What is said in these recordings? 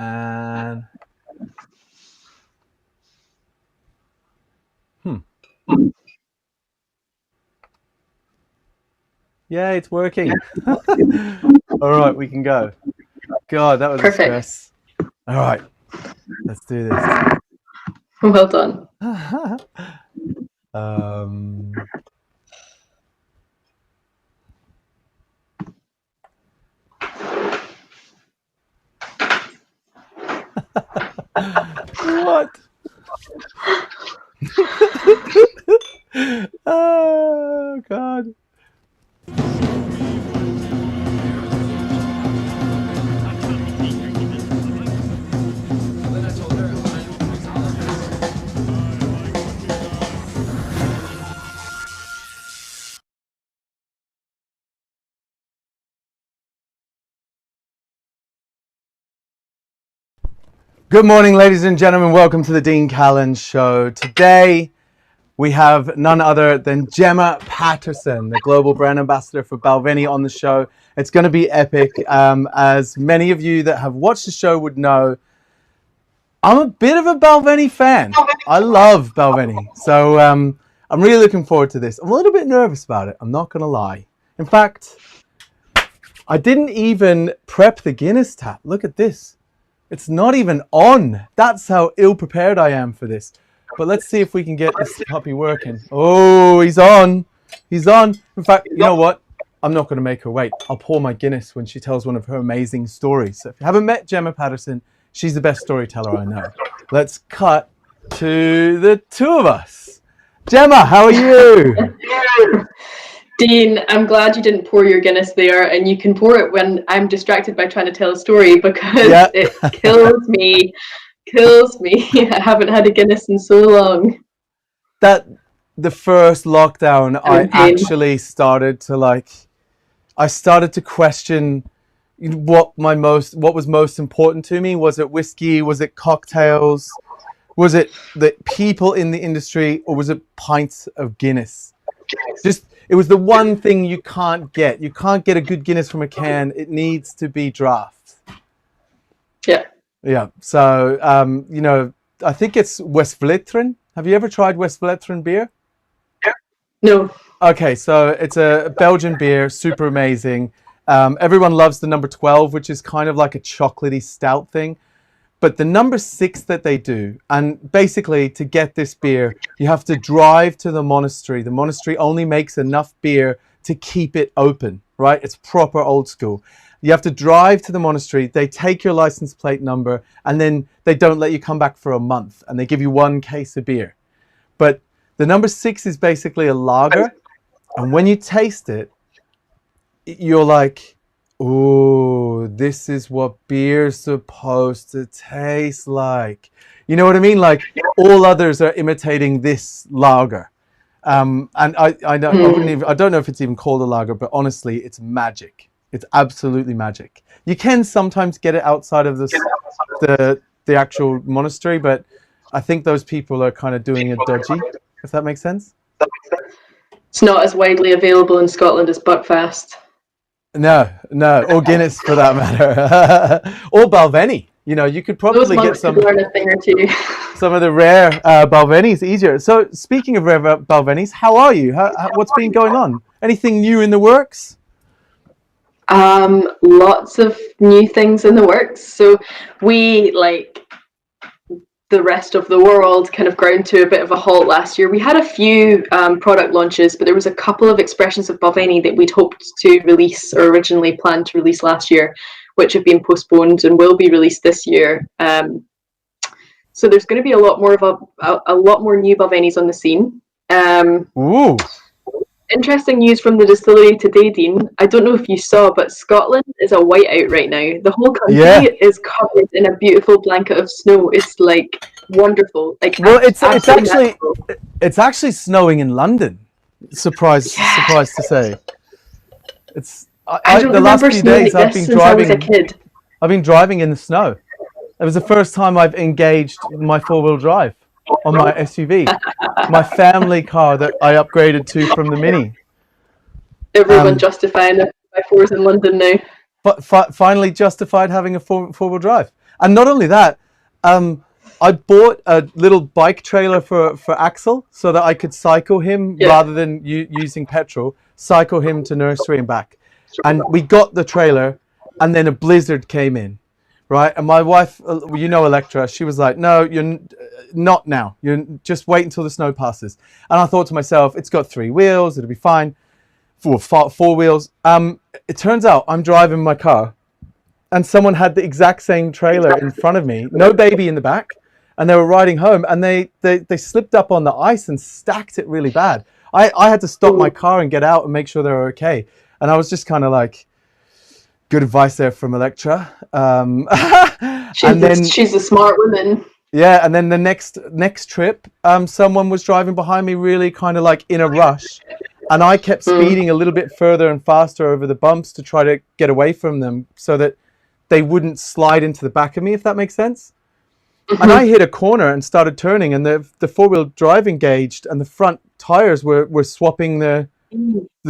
And yeah, it's working. All right, we can go. God, that was Perfect. a stress. All right, let's do this. Well done. What? Oh, God. Good morning, ladies and gentlemen. Welcome to the Dean Callan Show. Today, we have none other than Gemma Paterson, the Global Brand Ambassador for Balvenie, on the show. It's going to be epic. As many of you that have watched the show would know, I'm a bit of a Balvenie fan. I love Balvenie. So I'm really looking forward to this. I'm a little bit nervous about it. I'm not going to lie. In fact, I didn't even prep the Guinness tap. Look at this. It's not even on. That's how ill-prepared I am for this. But let's see if we can get this puppy working. Oh, he's on. He's on. In fact, you know what? I'm not going to make her wait. I'll pour my Guinness when she tells one of her amazing stories. So if you haven't met Gemma Paterson, she's the best storyteller I know. Let's cut to the two of us. Gemma, how are you? Dean, I'm glad you didn't pour your Guinness there, and you can pour it when I'm distracted by trying to tell a story, because it kills me. I haven't had a Guinness in so long. The first lockdown, I actually started to question what was most important to me. Was it whiskey? Was it cocktails? Was it the people in the industry, or was it pints of Guinness? It was the one thing you can't get. You can't get a good Guinness from a can. It needs to be draft. Yeah. Yeah. So, I think it's Westvleteren. Have you ever tried Westvleteren beer? No. Okay, so it's a Belgian beer, super amazing. Everyone loves the number 12, which is kind of like a chocolatey stout thing. But the number 6 that they do, and basically to get this beer, you have to drive to the monastery. The monastery only makes enough beer to keep it open, right? It's proper old school. You have to drive to the monastery. They take your license plate number, and then they don't let you come back for a month, and they give you 1 case of beer. But the number 6 is basically a lager, and when you taste it, you're like, ooh, this is what beer's supposed to taste like. You know what I mean? Like, all others are imitating this lager. And I don't know if it's even called a lager, but honestly, it's magic. It's absolutely magic. You can sometimes get it outside of the actual monastery, but I think those people are kind of doing it dodgy, if that makes sense. It's not as widely available in Scotland as Buckfast. No, or Guinness for that matter, or Balvenie. You know, you could probably get some of the rare Balvenies easier. So, speaking of rare Balvenies, how are you? What's been going on? Anything new in the works? Lots of new things in the works. So we, like the rest of the world, kind of ground to a bit of a halt last year. We had a few product launches, but there was a couple of expressions of Balvenie that we'd hoped to release, or originally planned to release last year, which have been postponed and will be released this year. So there's going to be a lot more new Balvenies on the scene. Ooh. Interesting news from the distillery today, Dean. I don't know if you saw, but Scotland is a whiteout right now. The whole country is covered in a beautiful blanket of snow. It's like wonderful. Like, well, it's actually snowing in London. Surprised to say. It's the last few days I've been driving. I've been driving in the snow. It was the first time I've engaged my 4-wheel drive on my SUV, my family car that I upgraded to from the Mini. Everyone justifying the 4s in London now. But finally justified having a 4-wheel drive. And not only that, I bought a little bike trailer for Axel so that I could cycle him rather than using petrol, cycle him to nursery and back. And we got the trailer, and then a blizzard came in, right? And my wife, Electra, she was like, no, you're not now. You just wait until the snow passes. And I thought to myself, it's got 3 wheels, it'll be fine. 4 wheels. It turns out I'm driving my car, and someone had the exact same trailer in front of me, no baby in the back, and they were riding home, and they slipped up on the ice and stacked it really bad. I had to stop my car and get out and make sure they were okay. And I was just kind of like, good advice there from Electra. She's a smart woman. Yeah, and then the next trip, someone was driving behind me really kind of like in a rush. And I kept speeding a little bit further and faster over the bumps to try to get away from them so that they wouldn't slide into the back of me, if that makes sense. Mm-hmm. And I hit a corner and started turning, and the four-wheel drive engaged, and the front tires were swapping the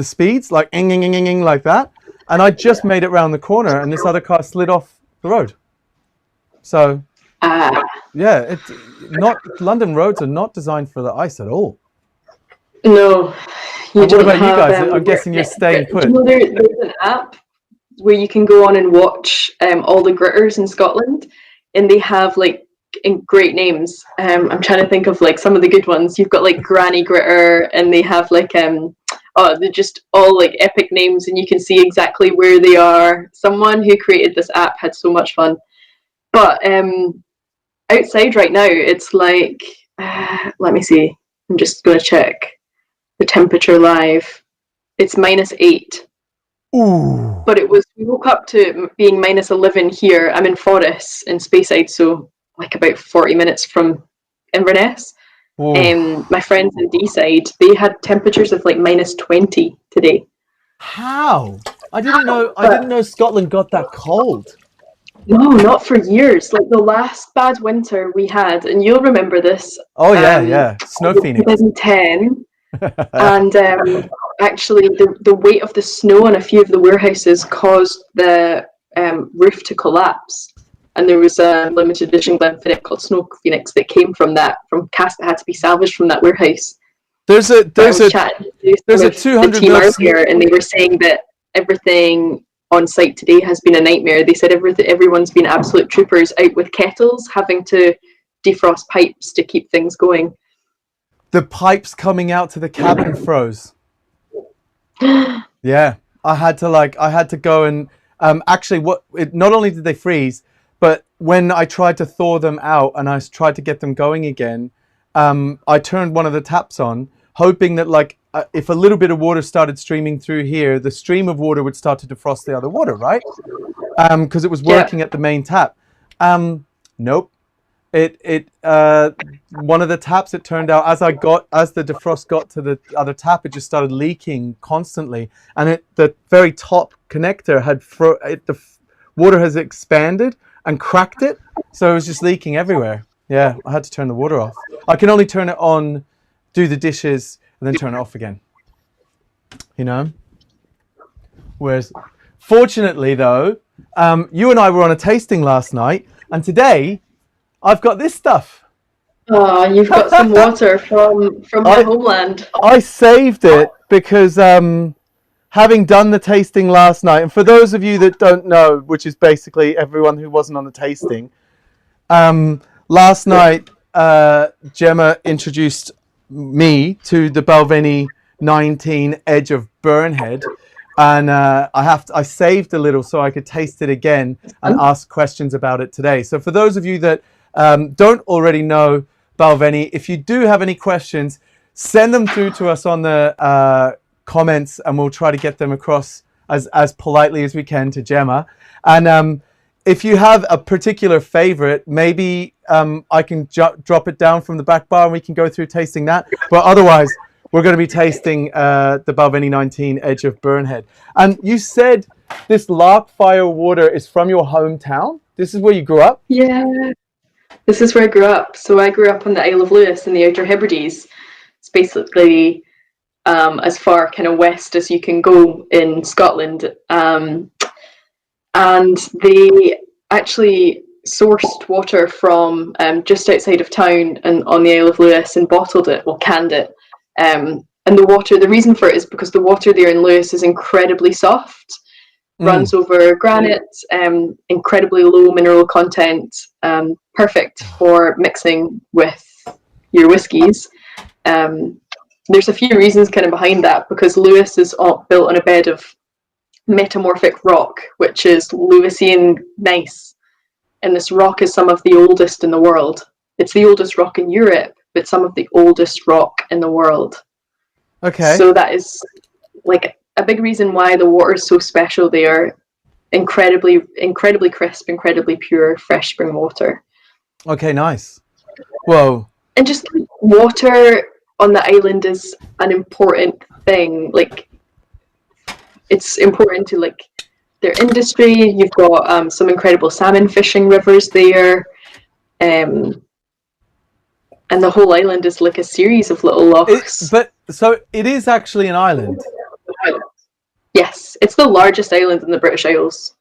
speeds, like like that. And I just made it round the corner, and this other car slid off the road. So, yeah, London roads are not designed for the ice at all. No. What about you guys? I'm guessing you're staying put. There's an app where you can go on and watch all the gritters in Scotland, and they have like great names. I'm trying to think of like some of the good ones. You've got like Granny Gritter, and they have like they're just all like epic names, and you can see exactly where they are. Someone who created this app had so much fun. But outside right now, it's like let me see. I'm just going to check the temperature live. It's -8. Ooh. But we woke up to being -11 here. I'm in Forres in Speyside, so like about 40 minutes from Inverness. My friends in D-side, they had temperatures of like -20 today. How? I didn't know Scotland got that cold. No, not for years. Like the last bad winter we had, and you'll remember this. Oh yeah, Snow Phoenix. 2010. And actually the weight of the snow on a few of the warehouses caused the roof to collapse, and there was a limited edition Glenfiddich called Snow Phoenix that came from cast that had to be salvaged from that warehouse. There's a 200 team earlier, and they were saying that everything on site today has been a nightmare. They said everyone's been absolute troopers out with kettles, having to defrost pipes to keep things going. The pipes coming out to the cabin froze. Yeah, I had to go and not only did they freeze, but when I tried to thaw them out and I tried to get them going again, I turned one of the taps on, hoping that if a little bit of water started streaming through here, the stream of water would start to defrost the other water, right? Because it was working at the main tap. Nope. One of the taps, it turned out, as the defrost got to the other tap, it just started leaking constantly, and the very top connector the water has expanded and cracked it, so it was just leaking everywhere. Yeah, I had to turn the water off. I can only turn it on, do the dishes, and then turn it off again. Whereas, fortunately though, you and I were on a tasting last night, and today I've got this stuff. Oh, you've got some water from my homeland. I saved it because having done the tasting last night, and for those of you that don't know, which is basically everyone who wasn't on the tasting, last night Gemma introduced me to the Balvenie 19 Edge of Burnhead, and I saved a little so I could taste it again and ask questions about it today. So for those of you that don't already know Balvenie, if you do have any questions, send them through to us on the comments, and we'll try to get them across as politely as we can to Gemma. And if you have a particular favorite, maybe I can drop it down from the back bar and we can go through tasting that. But otherwise, we're going to be tasting the Balvenie 19 Edge of Burnhead. And you said this Larkfire water is from your hometown? This is where you grew up? Yeah. This is where I grew up. So I grew up on the Isle of Lewis in the Outer Hebrides. It's basically as far kind of west as you can go in Scotland. And they actually, sourced water from just outside of town and on the Isle of Lewis and bottled it, well, canned it. And the reason for it is because the water there in Lewis is incredibly soft, runs over granite, incredibly low mineral content, perfect for mixing with your whiskies. There's a few reasons kind of behind that, because Lewis is built on a bed of metamorphic rock, which is Lewisian gneiss. And this rock is some of the oldest in the world. It's the oldest rock in Europe, but some of the oldest rock in the world. Okay. So that is like a big reason why the water is so special there. Incredibly crisp, incredibly pure, fresh spring water. Okay, nice. Whoa. And just water on the island is an important thing. Like, it's important to like their industry. You've got some incredible salmon fishing rivers there, and the whole island is like a series of little lochs. So it is actually an island. Yes, it's the largest island in the British Isles.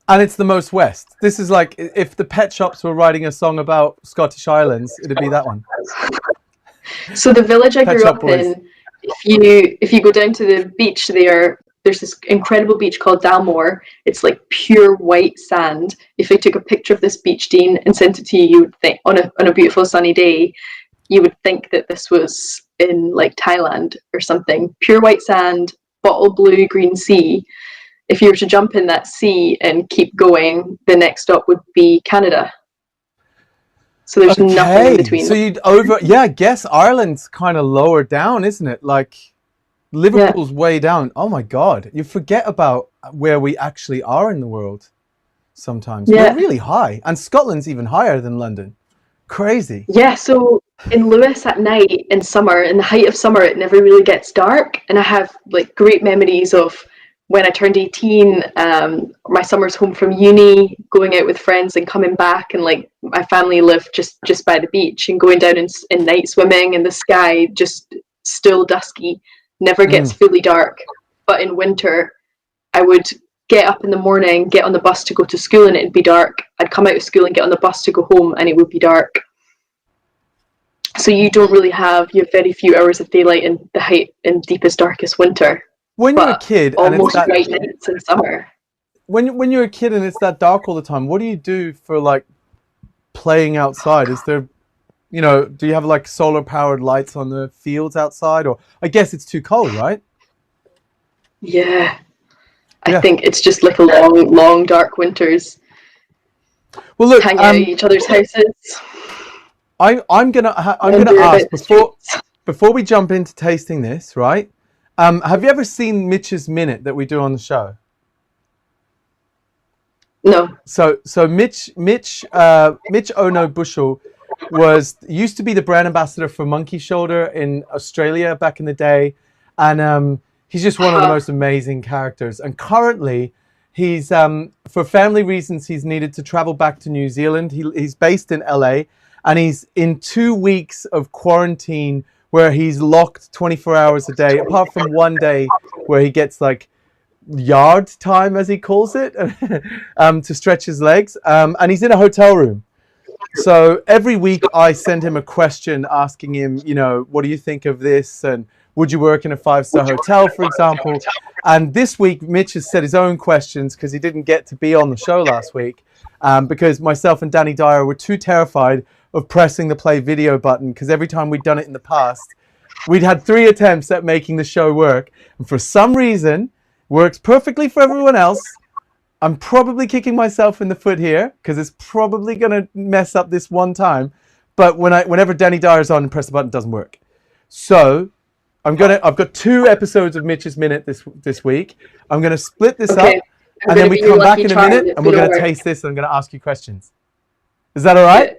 And it's the most west. This is like, if the Pet Shops were writing a song about Scottish islands, it'd be that one. So the village I grew up in, if you go down to the beach there's this incredible beach called Dalmore. It's like pure white sand. If I took a picture of this beach, Dean, and sent it to you, you would think, on a beautiful sunny day, you would think that this was in like Thailand or something. Pure white sand, bottle blue, green sea. If you were to jump in that sea and keep going, the next stop would be Canada. So there's nothing in between. So I guess Ireland's kind of lower down, isn't it? Like Liverpool's way down. Oh my God. You forget about where we actually are in the world sometimes. Yeah. We're really high. And Scotland's even higher than London. Crazy. Yeah, so in Lewis at night in summer, in the height of summer, it never really gets dark. And I have like great memories of when I turned 18, my summers home from uni, going out with friends and coming back, and like my family lived just by the beach, and going down in night swimming, and the sky just still dusky, never gets fully dark. But in winter, I would get up in the morning, get on the bus to go to school, and it'd be dark. I'd come out of school and get on the bus to go home, and it would be dark. So you have very few hours of daylight in the height and deepest, darkest winter. When you're a kid, and it's that bright nights in summer. When you're a kid and it's that dark all the time, what do you do for like playing outside? Is there, do you have like solar powered lights on the fields outside? Or I guess it's too cold, right? Yeah. I think it's just like a long dark winters. Well, look, hang out at each other's houses. I'm gonna ask before we jump into tasting this, right? Have you ever seen Mitch's Minute that we do on the show? No. So Mitch Ono Bushell used to be the brand ambassador for Monkey Shoulder in Australia back in the day, and he's just one of the most amazing characters. And currently, he's for family reasons he's needed to travel back to New Zealand. He's based in LA, and he's in 2 weeks of quarantine, where he's locked 24 hours a day, apart from one day where he gets like yard time, as he calls it, to stretch his legs. And he's in a hotel room. So every week I send him a question asking him, what do you think of this? And would you work in a 5-star hotel, for example? And this week, Mitch has set his own questions because he didn't get to be on the show last week, because myself and Danny Dyer were too terrified of pressing the play video button, because every time we'd done it in the past, we'd had 3 attempts at making the show work, and for some reason works perfectly for everyone else. I'm probably kicking myself in the foot here because it's probably gonna mess up this one time, but whenever Danny Dyer's on and press the button, it doesn't work. So I've got 2 episodes of Mitch's Minute this week. I'm gonna split this up, and then we come back in a minute and we're gonna taste this, and I'm gonna ask you questions. Is that all right?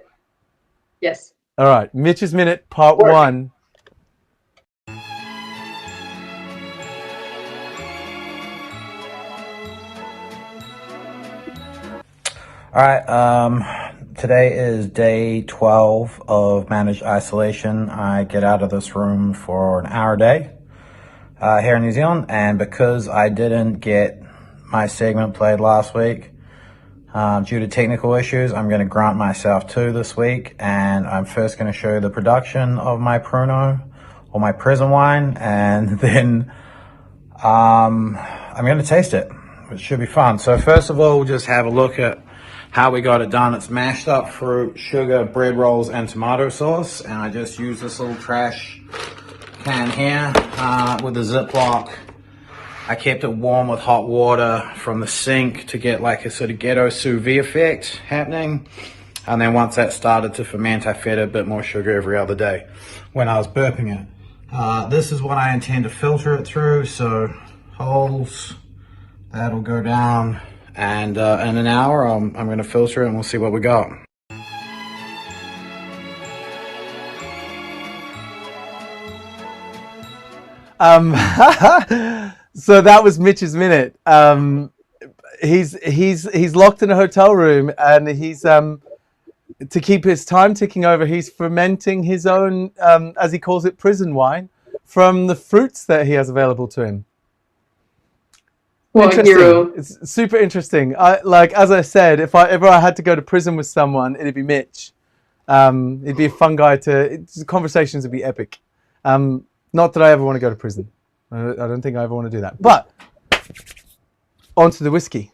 Yes. All right, Mitch's Minute, part 1. All right, today is day 12 of managed isolation. I get out of this room for an hour a day here in New Zealand, and because I didn't get my segment played last week, Due to technical issues, I'm going to grant myself 2 this week, and I'm first going to show you the production of my Pruno, or my prison wine, and then I'm going to taste it, which should be fun. So first of all, we'll just have a look at how we got it done. It's mashed up fruit, sugar, bread rolls, and tomato sauce, and I just use this little trash can here with a Ziploc. I kept it warm with hot water from the sink to get like a sort of ghetto sous vide effect happening. And then once that started to ferment, I fed it a bit more sugar every other day when I was burping it. This is what I intend to filter it through. So holes, that'll go down. And in an hour, I'm going to filter it and we'll see what we got. So that was Mitch's minute. He's locked in a hotel room, and he's to keep his time ticking over, he's fermenting his own, as he calls it, prison wine from the fruits that he has available to him. What hero. It's super interesting. As I said, if I had to go to prison with someone, it'd be Mitch. He'd be a fun guy conversations would be epic. Not that I ever want to go to prison. I don't think I ever want to do that. But on to the whiskey.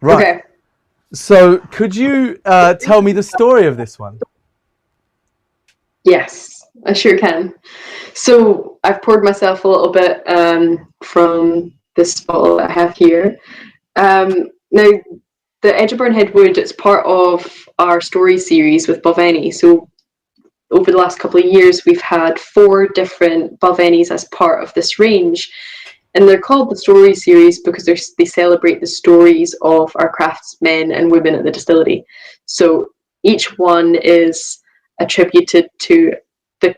Right. Okay. So could you tell me the story of this one? Yes, I sure can. So I've poured myself a little bit from this bottle that I have here. Now, the Edge of Burnhead Wood, it's part of our story series with Balvenie. So over the last couple of years, we've had 4 different Balvenies as part of this range. And they're called the Story Series because they celebrate the stories of our craftsmen and women at the distillery. So each one is attributed to the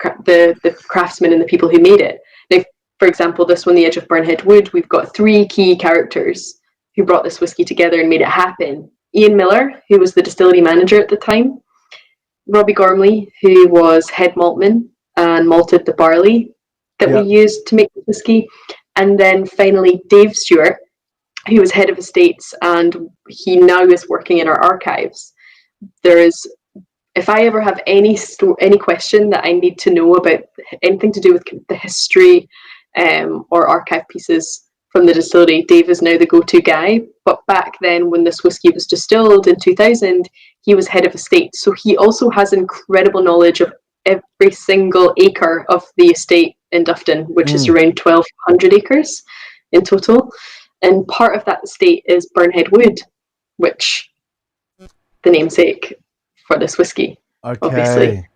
craftsmen and the people who made it. Now, for example, this one, The Edge of Burnhead Wood, we've got 3 key characters who brought this whiskey together and made it happen. Ian Miller, who was the distillery manager at the time, Robbie Gormley, who was head maltman and malted the barley that we used to make the whiskey, and then finally Dave Stewart, who was head of estates, and he now is working in our archives. If I ever have any question that I need to know about anything to do with the history or archive pieces from the distillery, Dave is now the go-to guy. But back then, when this whiskey was distilled in 2000, he was head of estate. So he also has incredible knowledge of every single acre of the estate in Dufton, which is around 1,200 acres in total. And part of that estate is Burnhead Wood, which the namesake for this whiskey, obviously.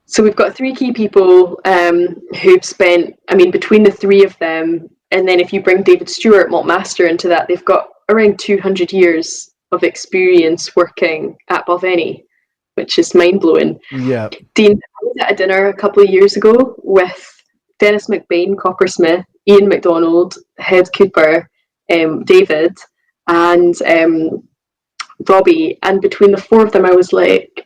So we've got 3 key people who've spent, between the 3 of them, and then if you bring David Stewart, malt master, into that, they've got around 200 years of experience working at Balvenie, which is mind-blowing. Yeah. Dean, I was at a dinner a couple of years ago with Dennis McBain, coppersmith, Ian MacDonald, head cooper, David, and Robbie. And between the 4 of them, I was like,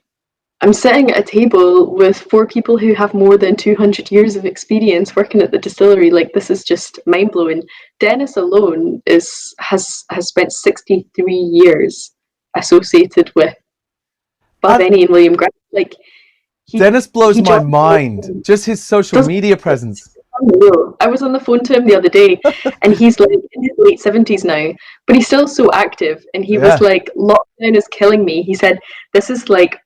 I'm sitting at a table with 4 people who have more than 200 years of experience working at the distillery. Like, this is just mind-blowing. Dennis alone has spent 63 years associated with Balvenie and William Grant. Like, Dennis blows my mind. Just his social media presence. I was on the phone to him the other day, and he's like in his late 70s now, but he's still so active. And he was like, lockdown is killing me. He said, this is like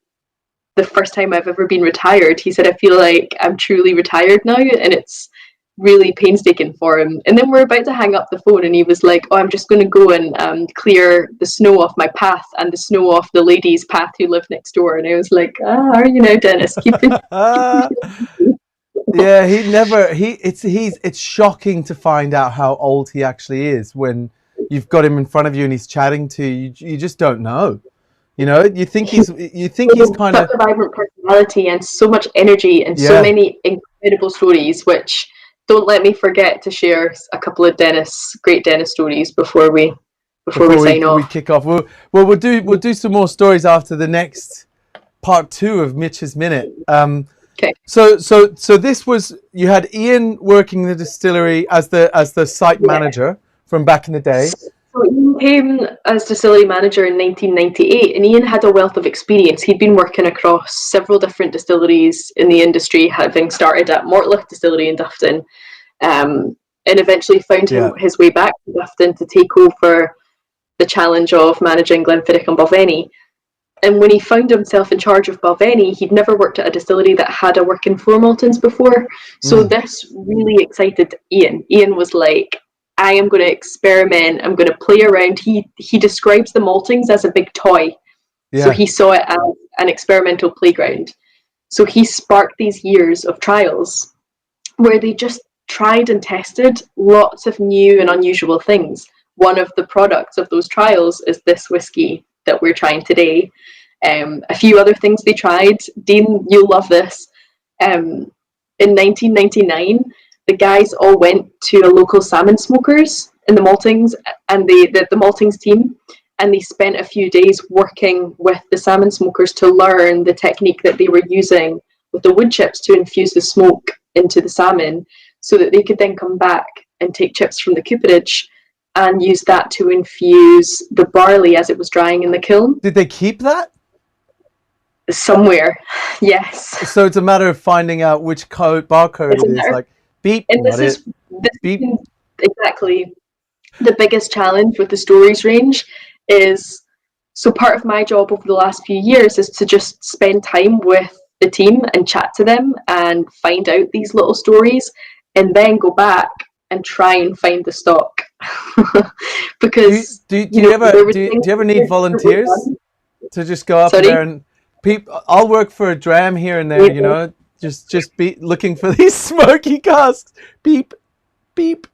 the first time I've ever been retired. He said, I feel like I'm truly retired now, and it's really painstaking for him. And then we're about to hang up the phone, and he was like, oh, I'm just going to go and clear the snow off my path and the snow off the lady's path who lived next door. And I was like, are you now, Dennis? Yeah, it's shocking to find out how old he actually is when you've got him in front of you and he's chatting to you. You just don't know. You know, you think he's kind of a vibrant personality and so much energy and so many incredible stories, which don't let me forget to share a couple of great Dennis stories before we sign off. We kick off. We'll do some more stories after the next part 2 of Mitch's Minute. Okay. So this was, you had Ian working the distillery as the site manager from back in the day. So Ian came as distillery manager in 1998, and Ian had a wealth of experience. He'd been working across several different distilleries in the industry, having started at Mortlach Distillery in Dufton, and eventually found his way back to Dufton to take over the challenge of managing Glenfiddich and Balvenie. And when he found himself in charge of Balvenie, he'd never worked at a distillery that had a working floor maltings before. So this really excited Ian. Ian was like, I am going to experiment. I'm going to play around. He describes the maltings as a big toy. Yeah. So he saw it as an experimental playground. So he sparked these years of trials where they just tried and tested lots of new and unusual things. One of the products of those trials is this whiskey that we're trying today. A few other things they tried. Dean, you'll love this. In 1999, the guys all went to a local salmon smokers in the maltings, and the maltings team, and they spent a few days working with the salmon smokers to learn the technique that they were using with the wood chips to infuse the smoke into the salmon, so that they could then come back and take chips from the cooperage and use that to infuse the barley as it was drying in the kiln. Did they keep that? Somewhere, yes. So it's a matter of finding out which barcode it is. Like, beep, and this is beep. Exactly the biggest challenge with the stories range is, so part of my job over the last few years is to just spend time with the team and chat to them and find out these little stories, and then go back and try and find the stock. Because do you ever need volunteers to just go up there and I'll work for a dram here and there, you know, just be looking for these smoky casks. Beep, beep.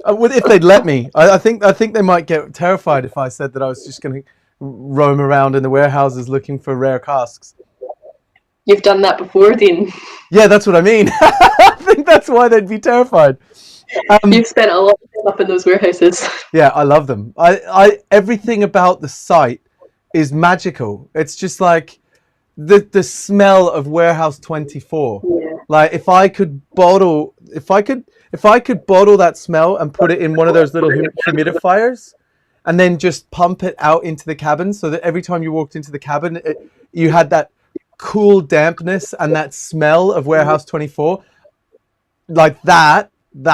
If they'd let me, I think they might get terrified if I said that I was just going to roam around in the warehouses looking for rare casks. You've done that before, Dean. Yeah, that's what I mean. I think that's why they'd be terrified. You've spent a lot of time up in those warehouses. Yeah, I love them. I everything about the site is magical. It's just like the smell of Warehouse 24. Yeah. Like if I could bottle that smell and put it in one of those little humidifiers, and then just pump it out into the cabin, so that every time you walked into the cabin, you had that cool dampness and that smell of Warehouse 24, like that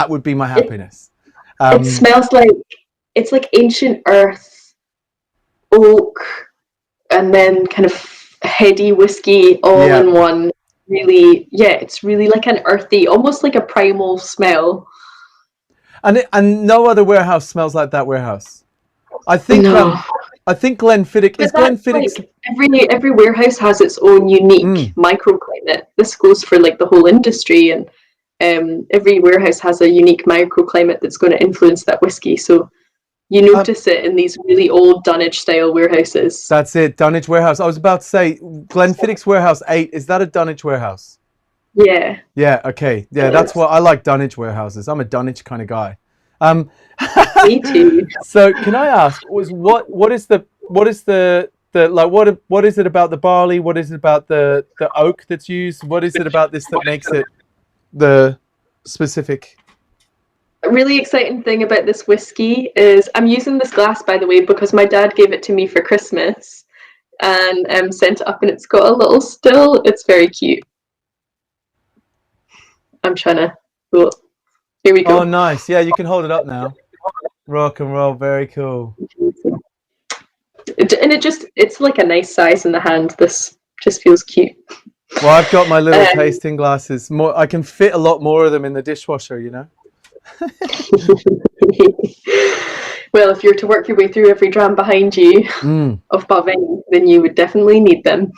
would be my happiness. It smells like, it's like ancient earth, oak, and then kind of heady whiskey all in one. Really, it's really like an earthy, almost like a primal smell. And no other warehouse smells like that warehouse. I think Glenfiddich is Glenfiddich. Like every warehouse has its own unique microclimate. This goes for like the whole industry, and every warehouse has a unique microclimate that's going to influence that whiskey. So you notice it in these really old Dunnage style warehouses. That's it, Dunnage warehouse. I was about to say Glenfiddich's warehouse 8. Is that a Dunnage warehouse? Yeah. Yeah. Okay. Yeah, that's what I like. Dunnage warehouses. I'm a Dunnage kind of guy. Me too. So can I ask, what is it about the barley? What is it about the oak that's used? What is it about this that makes it the specific? A really exciting thing about this whiskey is, I'm using this glass, by the way, because my dad gave it to me for Christmas and sent it up, and it's got a little still. It's very cute. I'm trying to. Oh, here we go. Oh, nice. Yeah, you can hold it up now. Rock and roll. Very cool. And it's like a nice size in the hand. This just feels cute. Well, I've got my little tasting glasses. I can fit a lot more of them in the dishwasher, you know. Well, if you're to work your way through every dram behind you of Balvenie, then you would definitely need them.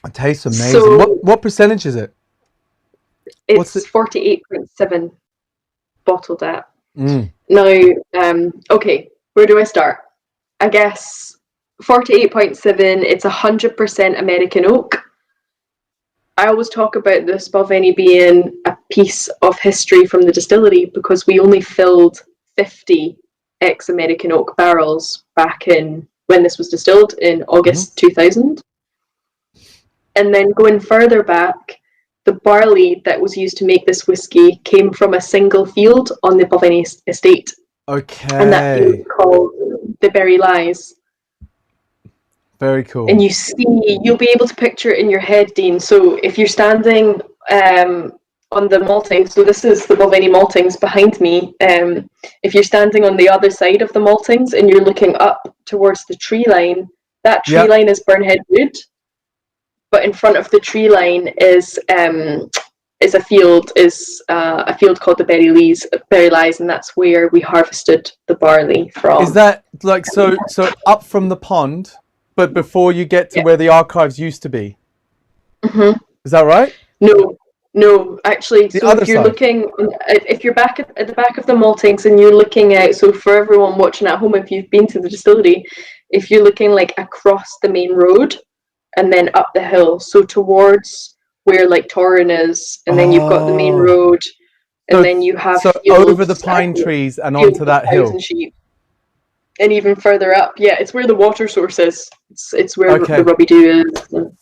It tastes amazing. So, what percentage is it? It's 48.7 bottled at. Now, okay, where do I start? I guess 48.7, it's 100% American oak. I always talk about this Balvenie being a piece of history from the distillery because we only filled 50 ex-American oak barrels back in when this was distilled in August 2000. And then going further back, the barley that was used to make this whiskey came from a single field on the Balvenie estate. and that field Okay. is called the Berry Lies. Very And cool. you'll be able to picture it in your head, Dean. So if you're standing on the malting, so this is the Balvenie maltings behind me. If you're standing on the other side of the maltings and you're looking up towards the tree line, that tree Yep. line is Burnhead Wood, but in front of the tree line is a field called the Berry Lies, and that's where we harvested the barley Is from. that like so up from the pond, but before you get to Yeah. where the archives used to be? Mm-hmm. Is that right? No, actually. The So other if you're side. looking, if you're back at the back of the maltings and you're looking out, so for everyone watching at home, if you've been to the distillery, if you're looking like across the main road and then up the hill, so towards where like Torrin is, and then you've got the main Oh. road, and So then you have so over the pine trees and fields onto of that cows hill. and sheep, and even further up, yeah, it's where the water source is. It's where the Okay. Rubby Doo is. And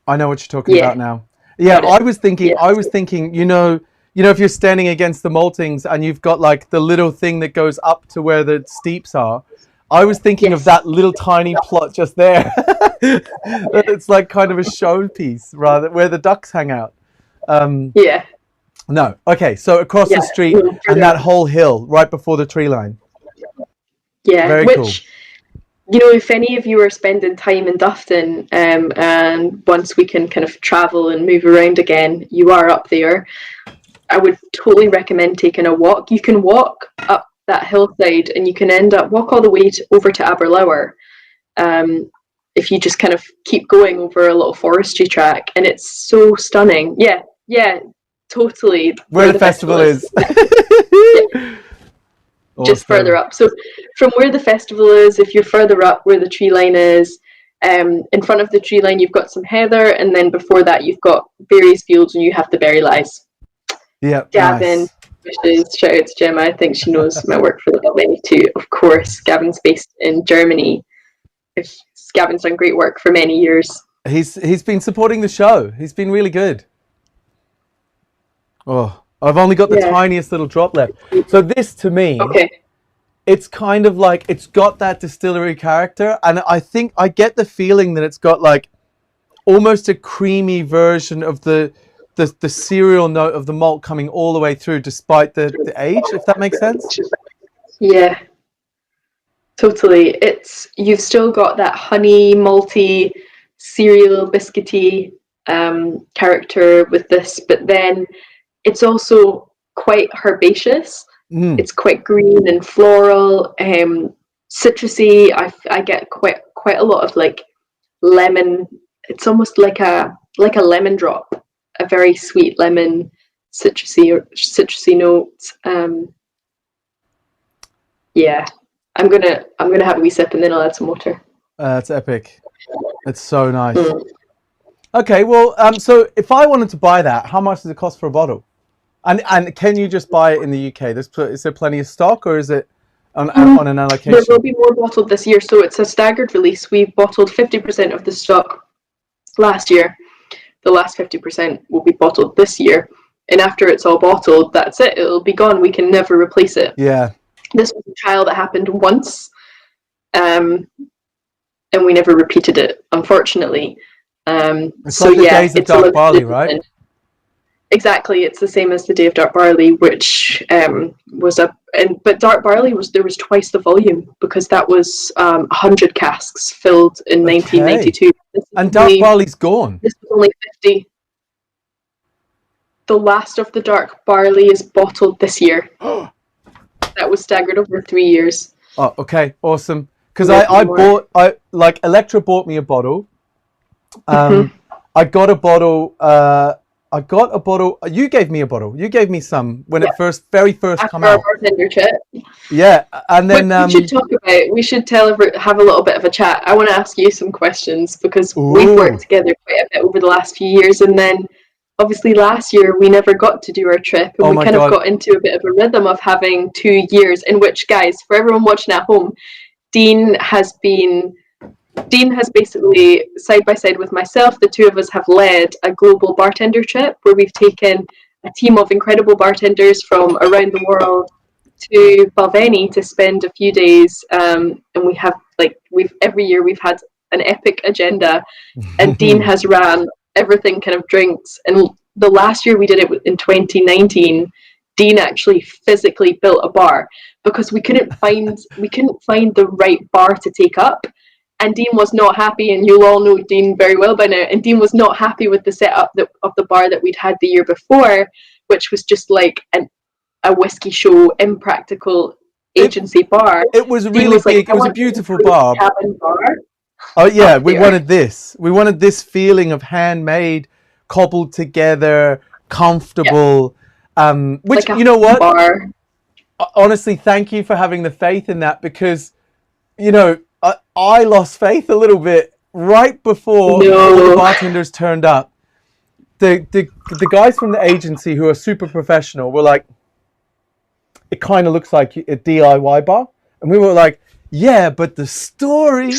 I know what you're talking yeah, about now. Yeah, got it. I Yes. was thinking, if you're standing against the maltings and you've got like the little thing that goes up to where the steeps are, I was thinking of Yes. that little tiny plot just there. It's like kind of a showpiece rather where the ducks hang out. Um, Yeah. no, okay, so across Yeah. the street No, and further that up. whole hill right before the tree line. Yeah. Very cool. Which, if any of you are spending time in Dufton, and once we can kind of travel and move around again, you are up there. I would totally recommend taking a walk. You can walk up that hillside, and you can walk all the way over to Aberlour. If you just kind of keep going over a little forestry track, and it's so stunning. Yeah, totally. Where the festival is. Yeah, just further Awesome. up. So from where the festival is, if you're further up where the tree line is, in front of the tree line you've got some heather, and then before that you've got various fields, and you have the Berry Lies. Yeah, Gavin nice. wishes, shout out to Gemma, I think she knows my work for the Balvenie too. Of course, Gavin's based in Germany. Gavin's done great work for many years. He's been supporting the show. He's been really good. Oh, I've only got the Yeah. tiniest little drop left. So this to me, Okay. it's kind of like it's got that distillery character, and I think I get the feeling that it's got like almost a creamy version of the cereal note of the malt coming all the way through, despite the age, if that makes sense. Yeah. Totally. You've still got that honey, malty, cereal, biscuity character with this, but then it's also quite herbaceous. Mm. It's quite green and floral, citrusy. I get quite a lot of like lemon. It's almost like a lemon drop, a very sweet lemon, citrusy note. Yeah. I'm gonna have a wee sip and then I'll add some water. It's epic. It's so nice. Mm. Okay, well, so if I wanted to buy that, how much does it cost for a bottle? And can you just buy it in the UK? Is there plenty of stock, or is it on an There allocation? will be more bottled this year, so it's a staggered release. We bottled 50% of the stock last year. The last 50% will be bottled this year, and after it's all bottled, that's it. It'll be gone. We can never replace it. Yeah. This was a trial that happened once, and we never repeated it, unfortunately. It's like the days of it's a dark limited barley, edition. right? Exactly, it's the same as the Day of Dark Barley, which but Dark Barley there was twice the volume, because that was 100 casks filled in Okay. 1992. And dark barley's gone. This was only 50. The last of the Dark Barley is bottled this year. That was staggered over 3 years. Oh, okay, awesome. Because Maybe I more. bought Electra bought me a bottle. Mhm. I got a bottle. You gave me a bottle. You gave me some when it very first After come our out. bartender chat, Yeah, and then we should talk about. We should have a little bit of a chat. I want to ask you some questions, because we've worked ooh, together quite a bit over the last few years, and then obviously last year we never got to do our trip, and oh we my kind of God, got into a bit of a rhythm of having 2 years in which, guys, for everyone watching at home, Dean has basically, side by side with myself, the two of us have led a global bartender trip where we've taken a team of incredible bartenders from around the world to Balvenie to spend a few days, and we have every year we've had an epic agenda, and Dean has ran everything kind of drinks. And the last year we did it in 2019, Dean actually physically built a bar because we couldn't find the right bar to take up. And Dean was not happy, and you'll all know Dean very well by now. And Dean was not happy with the setup of the bar that we'd had the year before, which was just like a whiskey show, impractical agency bar. It was really big. Like, it was a beautiful bar. bar. Oh yeah, we wanted this. We wanted this feeling of handmade, cobbled together, comfortable. Which, like you know what? Bar. Honestly, thank you for having the faith in that, because, you know, I lost faith a little bit right before all the bartenders turned up. The guys from the agency, who are super professional, were like, it kind of looks like a DIY bar. And we were like, yeah, but the story.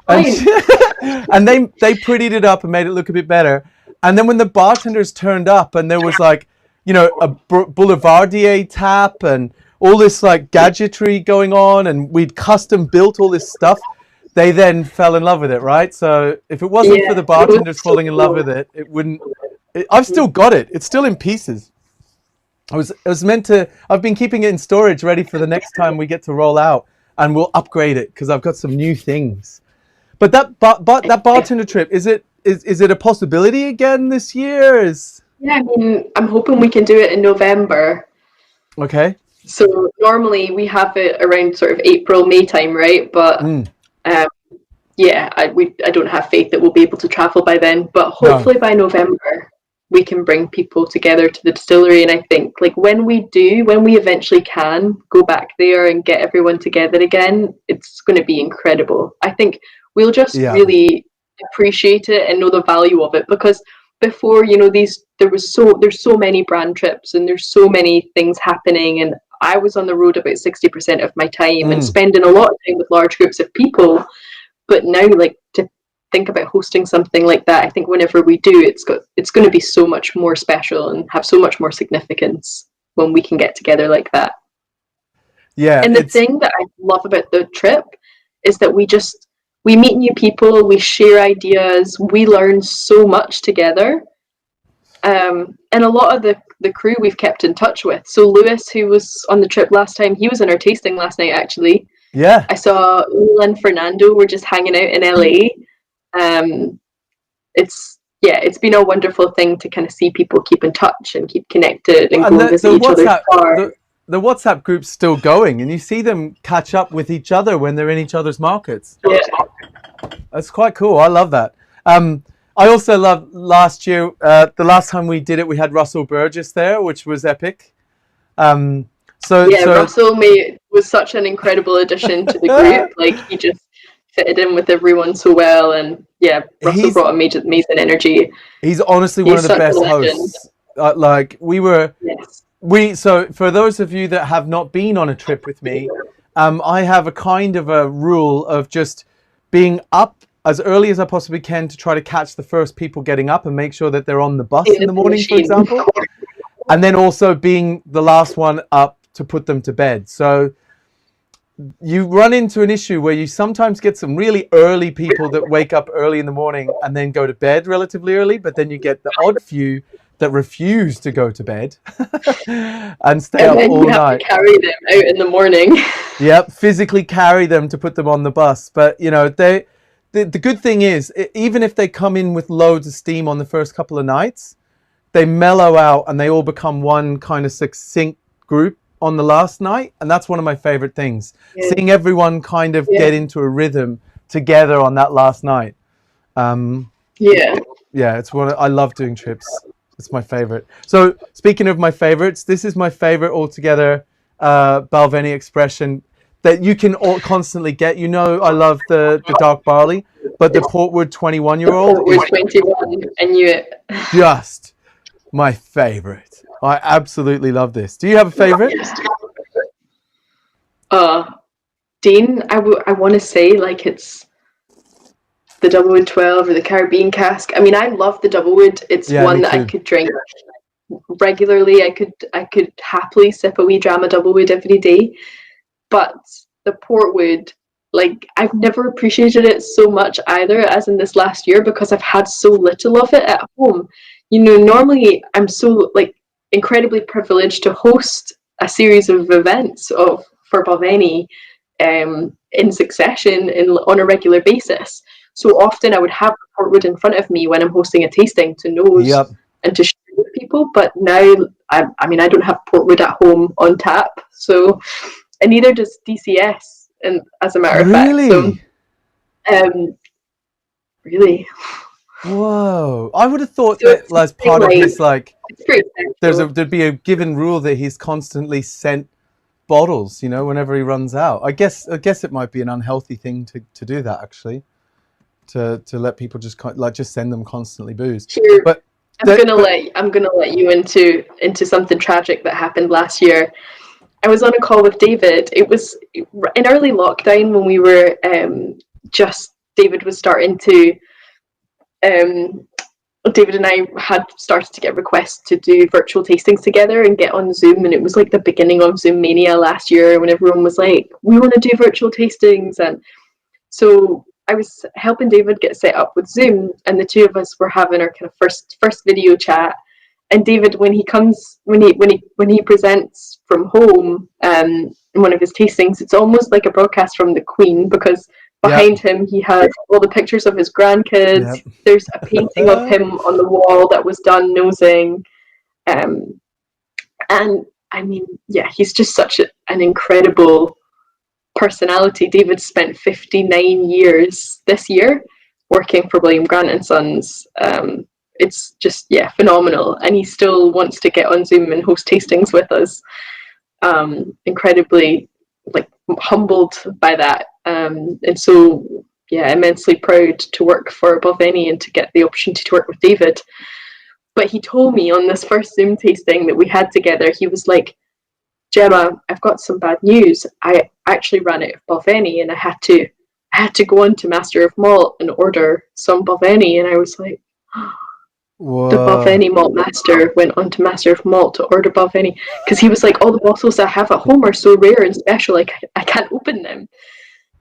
And they prettied it up and made it look a bit better. And then when the bartenders turned up and there was like, you know, a Boulevardier tap and all this like gadgetry going on, and we'd custom built all this stuff, they then fell in love with it, right? So if it wasn't for the bartenders falling in love with it, it wouldn't. I've still got it. It's still in pieces. It was meant to. I've been keeping it in storage, ready for the next time we get to roll out, and we'll upgrade it because I've got some new things. But that bartender trip, is it a possibility again this year? Yeah, I mean, I'm hoping we can do it in November. Okay. So normally we have it around sort of April, May time, right? But yeah, I don't have faith that we'll be able to travel by then. But hopefully by November we can bring people together to the distillery. And I think like when we eventually can go back there and get everyone together again, it's going to be incredible. I think we'll just really appreciate it and know the value of it, because before, you know, there's so many brand trips and there's so many things happening, and I was on the road about 60% of my time and spending a lot of time with large groups of people. But now, like, to think about hosting something like that, I think whenever we do, it's going to be so much more special and have so much more significance when we can get together like that. Yeah. And the thing that I love about the trip is that we meet new people, we share ideas, we learn so much together. And a lot of the crew we've kept in touch with. So Lewis, who was on the trip last time, he was in our tasting last night, actually. Yeah. I saw Will and Fernando were just hanging out in LA. It's been a wonderful thing to kind of see people keep in touch and keep connected and go visit each other's bar. The WhatsApp group's still going, and you see them catch up with each other when they're in each other's markets. Yeah. That's quite cool. I love that. I also love last year, the last time we did it, we had Russell Burgess there, which was epic. Russell was such an incredible addition to the group. Like, he just fitted in with everyone so well, and Russell brought amazing energy. He's honestly one of the best hosts. So for those of you that have not been on a trip with me, I have a kind of a rule of just being up as early as I possibly can to try to catch the first people getting up and make sure that they're on the bus in the morning, for example. And then also being the last one up to put them to bed. So you run into an issue where you sometimes get some really early people that wake up early in the morning and then go to bed relatively early, but then you get the odd few that refuse to go to bed and stay up all night. To carry them out in the morning. Yep, physically carry them to put them on the bus. But you know, the good thing is, even if they come in with loads of steam on the first couple of nights, they mellow out and they all become one kind of succinct group on the last night. And that's one of my favorite things, seeing everyone kind of get into a rhythm together on that last night. It's I love doing trips. It's my favorite. So speaking of my favorites, this is my favorite altogether Balvenie expression that you can constantly get. You know, I love the dark barley, but the Portwood 21-year-old. Portwood 21, I knew it. Just my favorite. I absolutely love this. Do you have a favorite? Dean, I want to say like it's the Doublewood 12 or the Caribbean cask. I mean, I love the Doublewood. It's one that I could drink regularly. I could happily sip a wee Drama double wood every day, but the portwood, like, I've never appreciated it so much either as in this last year, because I've had so little of it at home. You know, normally I'm so like incredibly privileged to host a series of events for Balvenie in succession on a regular basis. So often I would have the portwood in front of me when I'm hosting a tasting to nose Yep. and to share with people. But now, I mean, I don't have portwood at home on tap, so, and neither does DCS, and as a matter of fact. So, really. Whoa! I would have thought So that as part of his like, it's pretty essential. there'd be a given rule that he's constantly sent bottles, you know, whenever he runs out. I guess it might be an unhealthy thing to do that, actually, to let people just just send them constantly booze. Here, But I'm gonna let you into something tragic that happened last year. I was on a call with David. It was in early lockdown when we were David was starting to David and I had started to get requests to do virtual tastings together and get on Zoom, and it was like the beginning of Zoom mania last year when everyone was like, we want to do virtual tastings. And so I was helping David get set up with Zoom, and the two of us were having our kind of first video chat. And David, when he presents from home in one of his tastings, it's almost like a broadcast from the Queen, because behind him he has all the pictures of his grandkids. Yep. There's a painting of him on the wall that was done nosing, and I mean, yeah, he's just such an incredible personality. David spent 59 years this year working for William Grant and Sons. It's just, yeah, phenomenal, and he still wants to get on Zoom and host tastings with us. Incredibly, like, humbled by that, and so, yeah, immensely proud to work for Balvenie and to get the opportunity to work with David. But he told me on this first Zoom tasting that we had together, he was like, Gemma, I've got some bad news. I actually ran out of Balvenie, and I had to go on to Master of Malt and order some Balvenie. And I was like, Whoa. The Balvenie Malt Master went on to Master of Malt to order Balvenie, because he was like, all the bottles I have at home are so rare and special, like, I can't open them.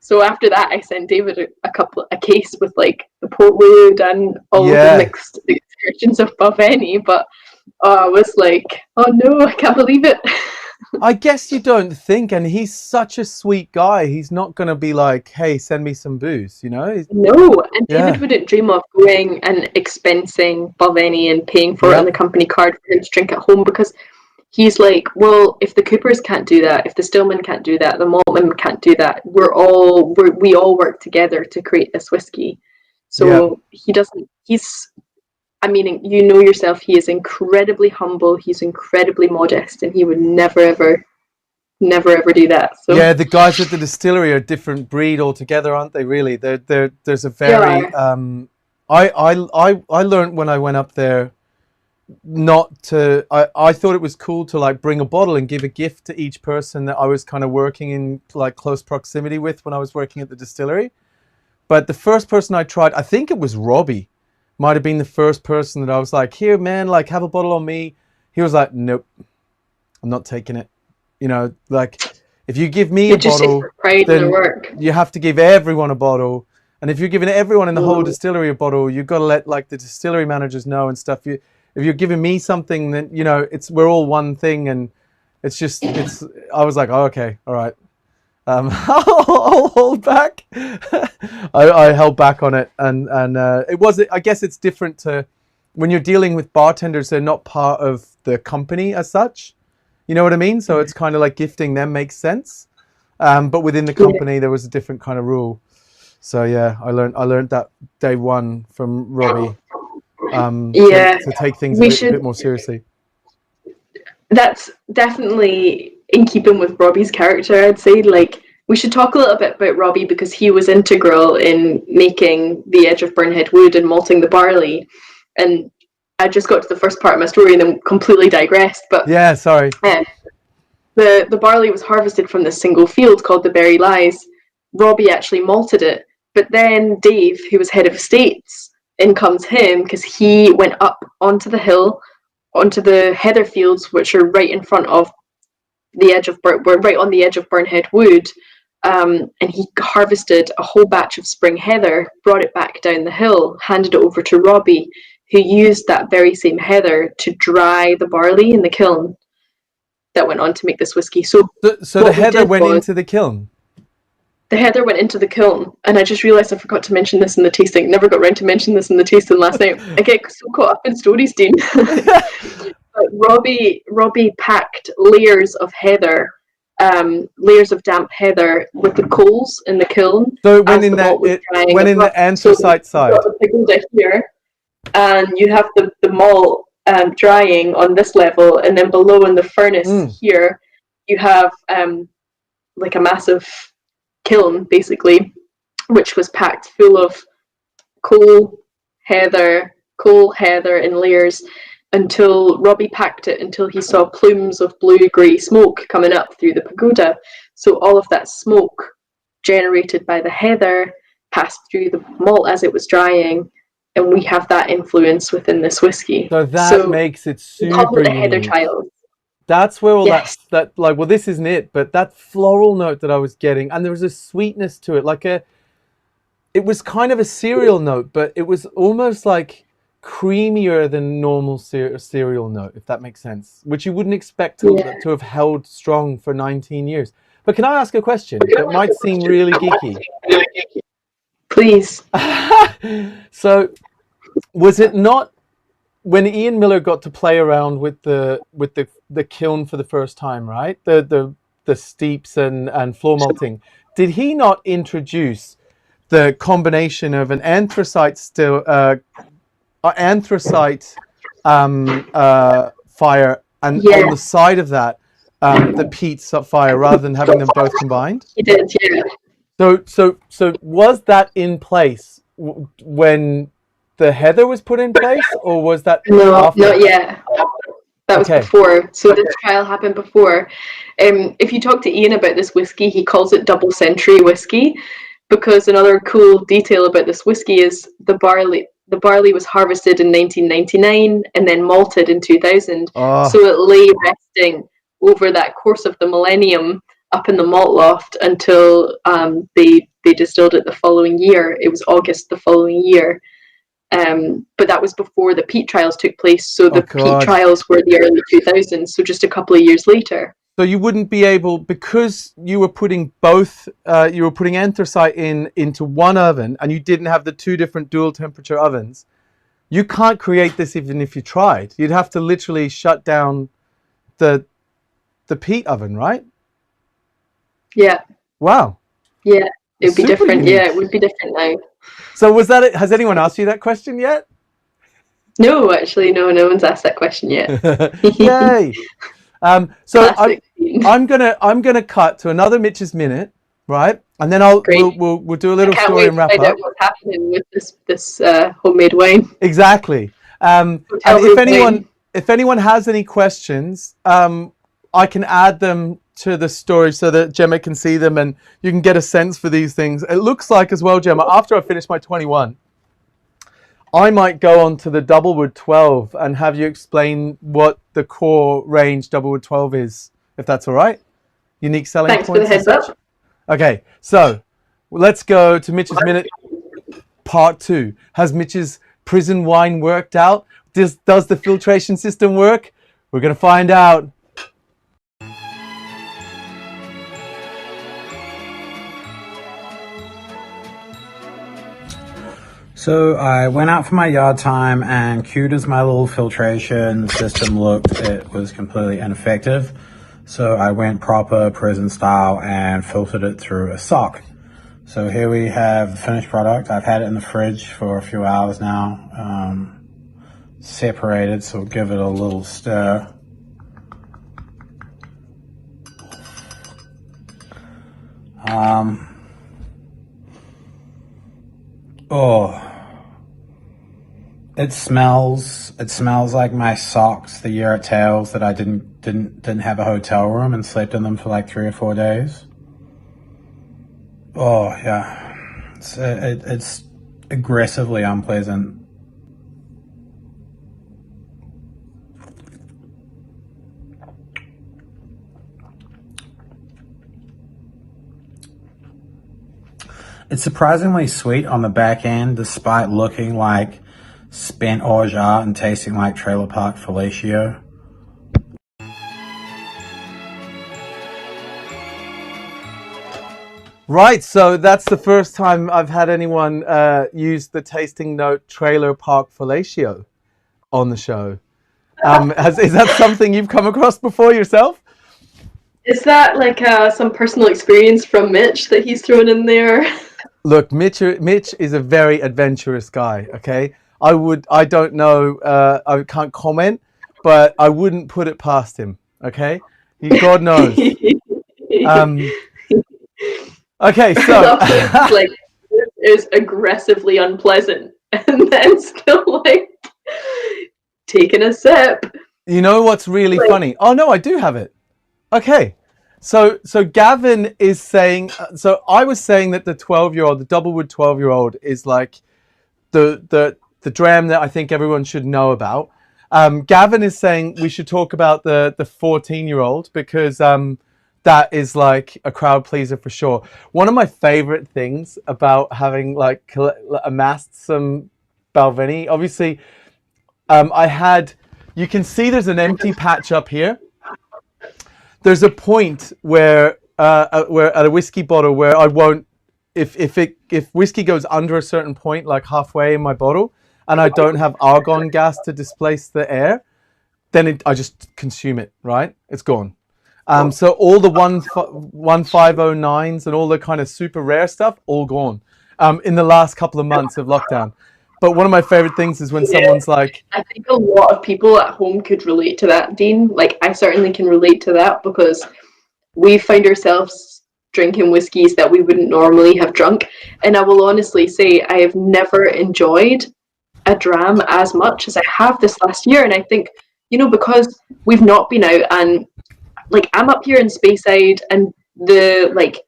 So after that, I sent David a case with like the portwood and all of the mixed versions of Balvenie. But I was like, oh no, I can't believe it. I guess you don't think, and he's such a sweet guy. He's not going to be like, hey, send me some booze, you know? No, and David wouldn't dream of going and expensing Balvenie and paying for it on the company card for him to drink at home, because he's like, well, if the Coopers can't do that, if the Stillman can't do that, the Maltman can't do that, we all work together to create this whiskey. So he doesn't, I mean, you know yourself, he is incredibly humble, he's incredibly modest, and he would never ever do that. So yeah, the guys at the distillery are a different breed altogether, aren't they? Really, there's a very I learned when I went up there not to. I thought it was cool to like bring a bottle and give a gift to each person that I was kind of working in like close proximity with when I was working at the distillery. But the first person I tried, I think it was Robbie, might have been the first person that I was like, here, man, like, have a bottle on me. He was like, nope, I'm not taking it. You know, like, if you give me a bottle, then you have to give everyone a bottle. And if you're giving everyone in the whole distillery a bottle, you've got to let like the distillery managers know and stuff. If you're giving me something, then, you know, we're all one thing. And I was like, oh, okay, all right. I'll hold back. I held back on it, and it was. I guess it's different to when you're dealing with bartenders. They're not part of the company as such. You know what I mean? So it's kind of like gifting them makes sense. But within the company, there was a different kind of rule. So yeah, I learned that day one from Robbie. To take things a bit more seriously. That's definitely in keeping with Robbie's character, I'd say. Like, we should talk a little bit about Robbie, because he was integral in making the Edge of Burnhead Wood and malting the barley. And I just got to the first part of my story and then completely digressed. But yeah, sorry. The barley was harvested from this single field called the Berry Lies. Robbie actually malted it, but then Dave, who was head of estates, in comes him, because he went up onto the hill onto the heather fields, which are right in front of the edge of right on the edge of Burnhead Wood. And he harvested a whole batch of spring heather, brought it back down the hill, handed it over to Robbie, who used that very same heather to dry the barley in the kiln that went on to make this whiskey. So the heather went into the kiln? The heather went into the kiln, and I just realised I forgot to mention this in the tasting. Never got around to mention this in the tasting last night. I get so caught up in stories, Dean. But Robbie packed layers of heather, layers of damp heather with the coals in the kiln. So it went in the anthracite side. So you've got the here, and you have the malt drying on this level, and then below in the furnace here, you have like a massive kiln, basically, which was packed full of coal heather in layers, until Robbie packed it until he saw plumes of blue-grey smoke coming up through the pagoda. So all of that smoke generated by the heather passed through the malt as it was drying, and we have that influence within this whiskey. So that makes it super the heather unique. child. That's where all that like, well, this isn't it, but that floral note that I was getting, and there was a sweetness to it, it was kind of a cereal note, but it was almost like creamier than normal cereal note, if that makes sense, which you wouldn't expect to have held strong for 19 years. But can I ask a question that might seem really geeky? Please. So, was it not when Ian Miller got to play around with the kiln for the first time, right? The steeps and floor malting. Did he not introduce the combination of an anthracite fire and on the side of that the peat fire, rather than having them both combined? He did, yeah. So was that in place when the heather was put in place, or was that after? Not yet. That was before. So this trial happened before. If you talk to Ian about this whiskey, he calls it double century whiskey, because another cool detail about this whiskey is the barley was harvested in 1999 and then malted in 2000. So it lay resting over that course of the millennium up in the malt loft until they distilled it the following year. It was August the following year. But that was before the peat trials took place. So the peat trials were the early 2000s, so just a couple of years later. So you wouldn't be able, because you were putting anthracite into one oven, and you didn't have the two different dual temperature ovens. You can't create this even if you tried. You'd have to literally shut down the peat oven, right? Yeah. Wow. Yeah, it would be different. Unique. Yeah, it would be different now. So was that it? Has anyone asked you that question yet? No, actually, no one's asked that question yet. Yay! So I'm gonna cut to another Mitch's Minute, right? And then we'll do a little story and wrap up. Out what's happening with this homemade wine. Exactly. And if anyone has any questions, I can add them to the story so that Gemma can see them and you can get a sense for these things. It looks like as well, Gemma, after I finish my 21, I might go on to the Doublewood 12 and have you explain what the core range Doublewood 12 is, if that's all right. Unique selling points. Thanks for the heads up. Okay, so let's go to Mitch's Minute Part 2. Has Mitch's prison wine worked out? Does the filtration system work? We're going to find out. So I went out for my yard time, and cute as my little filtration system looked, it was completely ineffective. So I went proper prison style and filtered it through a sock. So here we have the finished product. I've had it in the fridge for a few hours now, separated, so we'll give it a little stir. It smells like my socks the year at Tails that I didn't have a hotel room and slept in them for like 3 or 4 days. Oh yeah, it's aggressively unpleasant. It's surprisingly sweet on the back end, despite looking like spent orgeat and tasting like Trailer Park Fellatio. Right, so that's the first time I've had anyone use the tasting note Trailer Park Fellatio on the show. Is that something you've come across before yourself? Is that like some personal experience from Mitch that he's thrown in there? Look, Mitch is a very adventurous guy, okay? I don't know, I can't comment, but I wouldn't put it past him, okay? God knows. Okay, so like is aggressively unpleasant, and then still like taking a sip. You know what's really funny? Oh no, I do have it. Okay, so Gavin is saying. So I was saying that the 12-year-old, the Doublewood 12-year-old, is like the dram that I think everyone should know about. Gavin is saying we should talk about the 14-year-old because that is like a crowd pleaser for sure. One of my favorite things about having like amassed some Balvenie, obviously, you can see there's an empty patch up here. There's a point where at a whiskey bottle where I won't, if whiskey goes under a certain point, like halfway in my bottle, and I don't have argon gas to displace the air, then I just consume it, right? It's gone. So all the 1509s and all the kind of super rare stuff, all gone in the last couple of months of lockdown. But one of my favorite things is when someone's like... I think a lot of people at home could relate to that, Dean. Like, I certainly can relate to that because we find ourselves drinking whiskies that we wouldn't normally have drunk. And I will honestly say I have never enjoyed a dram as much as I have this last year. And I think, because we've not been out and... Like, I'm up here in Speyside, and the like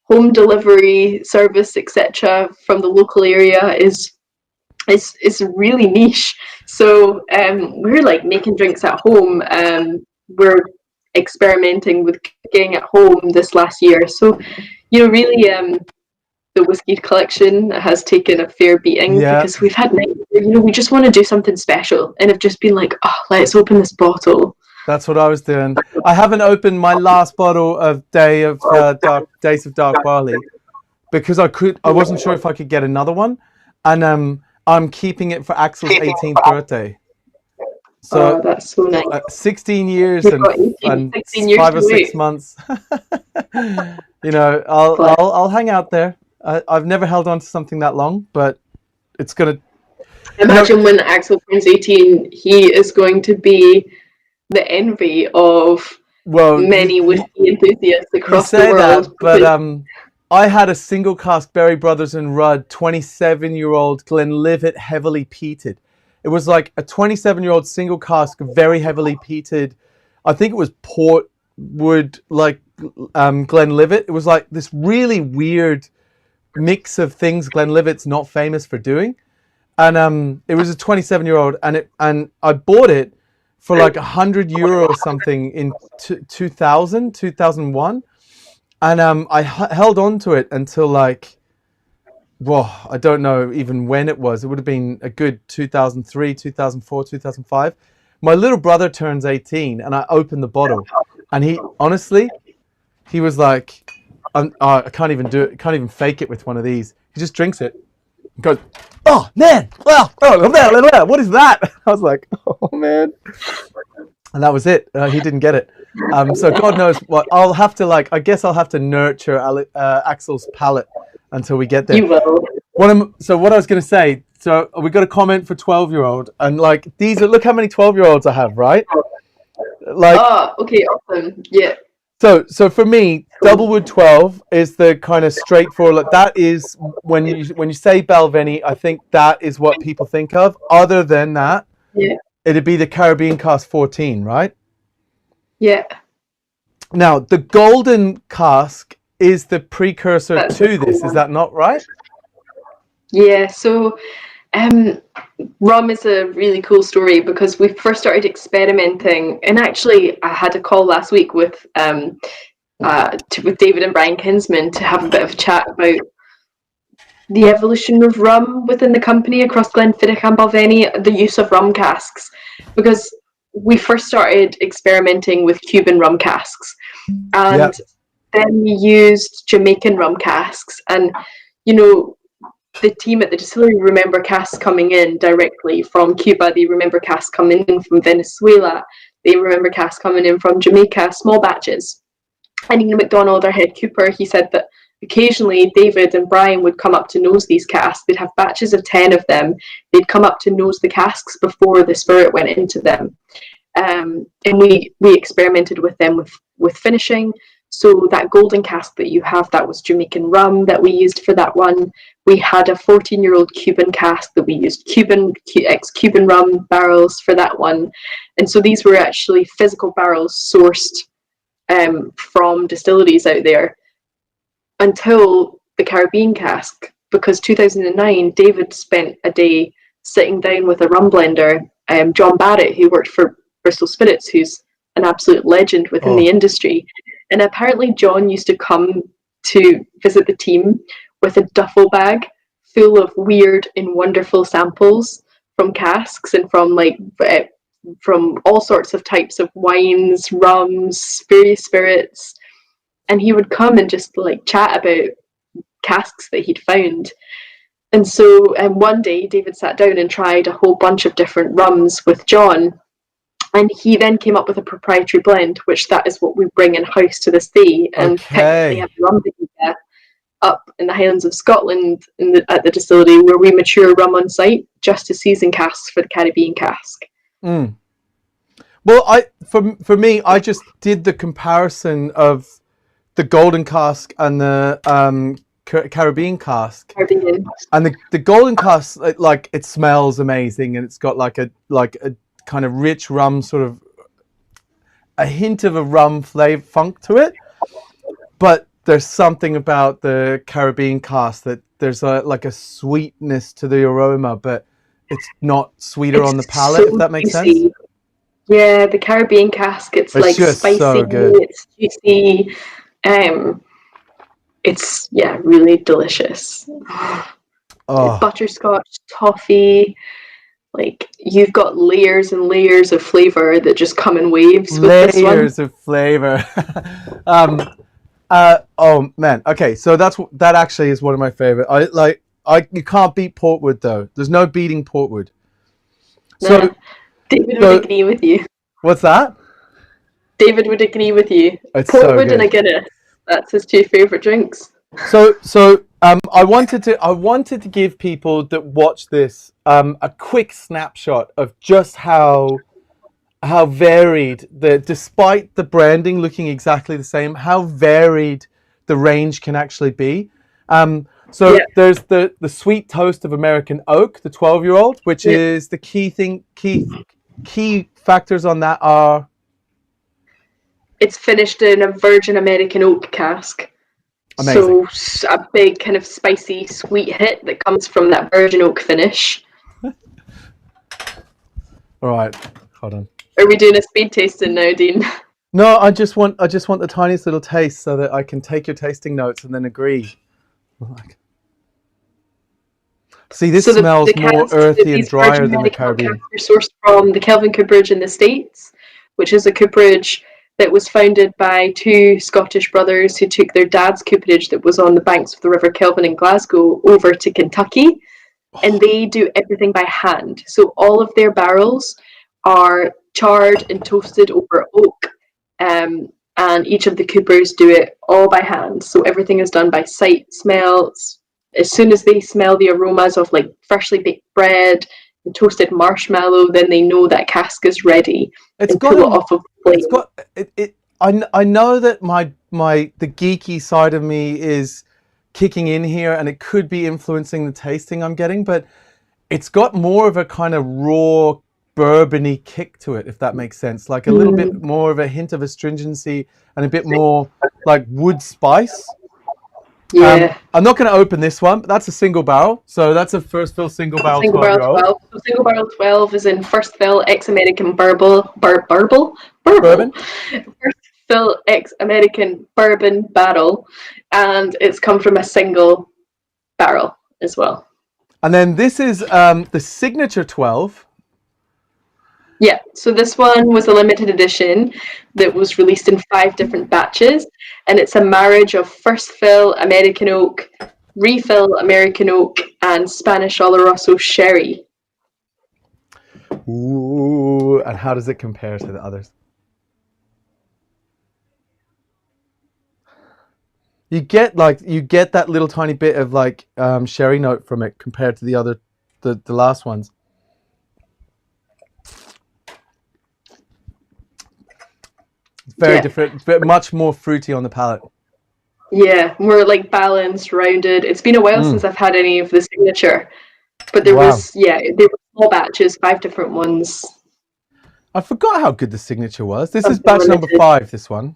home delivery service, etc., from the local area is really niche. So we're like making drinks at home. We're experimenting with cooking at home this last year. So really, the whiskey collection has taken a fair beating because we've had nights where, we just want to do something special, and have just been like, oh, let's open this bottle. That's what I was doing. I haven't opened my last bottle of Days of Dark Barley because I wasn't sure if I could get another one, and I'm keeping it for Axel's 18th birthday. So that's so nice. 16 years and 16 years 5 or 6 months. I'll hang out there. I've never held on to something that long, but it's gonna. Imagine when Axel turns 18, he is going to be the envy of many whiskey enthusiasts across the world. But I had a single cask Berry Brothers and Rudd 27-year-old Glenlivet heavily peated. It was like a 27-year-old single cask, very heavily peated. I think it was Portwood, like Glenlivet. It was like this really weird mix of things Glenlivet's not famous for doing. And it was a 27-year-old, and I bought it for like €100 or something in 2001. And I held on to it until like, I don't know even when it was. It would have been a good 2003, 2004, 2005. My little brother turns 18 and I opened the bottle. And he was like, I can't even do it. Can't even fake it with one of these. He just drinks it and goes, oh man, what is that? I was like, oh man. And that was it. He didn't get it. So God knows what I'll have to I guess I'll have to nurture Axel's palate until we get there. You will. So what I was going to say, so we got a comment for 12-year-old, and like look how many 12-year-olds I have, right? Like, okay, awesome. Yeah. So for me, Doublewood 12 is the kind of straightforward. That is when you say Balvenie, I think that is what people think of. Other than that, it'd be the Caribbean cask 14, right? Yeah. Now the golden cask is the precursor to this. Is that not right? Yeah. So, rum is a really cool story because we first started experimenting, and actually I had a call last week with David and Brian Kinsman to have a bit of a chat about the evolution of rum within the company across Glenfiddich and Balvenie, the use of rum casks, because we first started experimenting with Cuban rum casks, and Yep. then we used Jamaican rum casks, and you know, the team at the distillery remember casks coming in directly from Cuba. They remember casks coming in from Venezuela. They remember casks coming in from Jamaica, small batches. And Ian McDonald, our head cooper, he said that occasionally David and Brian would come up to nose these casks. They'd have batches of 10 of them. They'd come up to nose the casks before the spirit went into them. And we experimented with them with finishing. So that golden cask that you have, that was Jamaican rum that we used for that one. We had a 14-year-old Cuban cask that we used ex-Cuban rum barrels for that one. And so these were actually physical barrels sourced from distilleries out there, until the Caribbean cask, because 2009, David spent a day sitting down with a rum blender, John Barrett, who worked for Bristol Spirits, who's an absolute legend within the industry. And apparently John used to come to visit the team with a duffel bag full of weird and wonderful samples from casks and from all sorts of types of wines, rums, various spirits. And he would come and just like chat about casks that he'd found. And so one day David sat down and tried a whole bunch of different rums with John. And he then came up with a proprietary blend, which that is what we bring in-house to this day. And technically have rum that you get up in the Highlands of Scotland at the distillery, where we mature rum on site just to season casks for the Caribbean cask. Mm. Well, for me, I just did the comparison of the golden cask and the Caribbean cask. And the golden cask, like it smells amazing, and it's got like a kind of rich rum, sort of a hint of a rum flavor funk to it. But there's something about the Caribbean cask that there's like a sweetness to the aroma, but it's not sweeter on the palate, so if that makes sense. Yeah, the Caribbean cask, it's like spicy, so it's juicy. It's really delicious. Butterscotch, toffee, like you've got layers and layers of flavor that just come in waves with this one. Layers of flavor. Oh man. Okay, so that actually is one of my favorite. You can't beat Portwood though. There's no beating Portwood. So David would agree with you. What's that? David would agree with you. It's Portwood and a Guinness. That's his two favorite drinks. So I wanted to give people that watch this a quick snapshot of just how varied despite the branding looking exactly the same, how varied the range can actually be. There's the sweet toast of American oak, the 12-year-old, which is the key factors on that are. It's finished in a virgin American oak cask. Amazing. So a big kind of spicy sweet hit that comes from that virgin oak finish. All right, hold on. Are we doing a speed tasting now, Dean? No, I just want the tiniest little taste so that I can take your tasting notes and then agree. See, this smells more earthy and drier than the Caribbean. They're sourced from the Kelvin Cooperage in the States, which is a cooperage that was founded by two Scottish brothers who took their dad's cooperage that was on the banks of the River Kelvin in Glasgow over to Kentucky. And they do everything by hand. So all of their barrels are charred and toasted over oak. And each of the coopers do it all by hand. So everything is done by sight, smells. As soon as they smell the aromas of like freshly baked bread and toasted marshmallow, then they know that cask is ready. It's got it off of the plate. I know that the geeky side of me is kicking in here, and it could be influencing the tasting I'm getting, but it's got more of a kind of raw bourbony kick to it, if that makes sense. Like a little bit more of a hint of astringency and a bit more like wood spice. Yeah. I'm not going to open this one, but that's a single barrel. So that's a first fill single barrel 12-year-old. So single barrel 12 is in first fill ex-American bourbon. First fill ex-American bourbon barrel, and it's come from a single barrel as well. And then this is the Signature 12. Yeah, so this one was a limited edition that was released in 5 different batches, and it's a marriage of first fill American oak, refill American oak, and Spanish Oloroso sherry. Ooh, and how does it compare to the others? You get that little tiny bit of like sherry note from it compared to the last ones. It's very different, but much more fruity on the palate. Yeah, more like balanced, rounded. It's been a while since I've had any of the Signature, but there were small batches, 5 different ones. I forgot how good the Signature was. This is batch number 5, this one.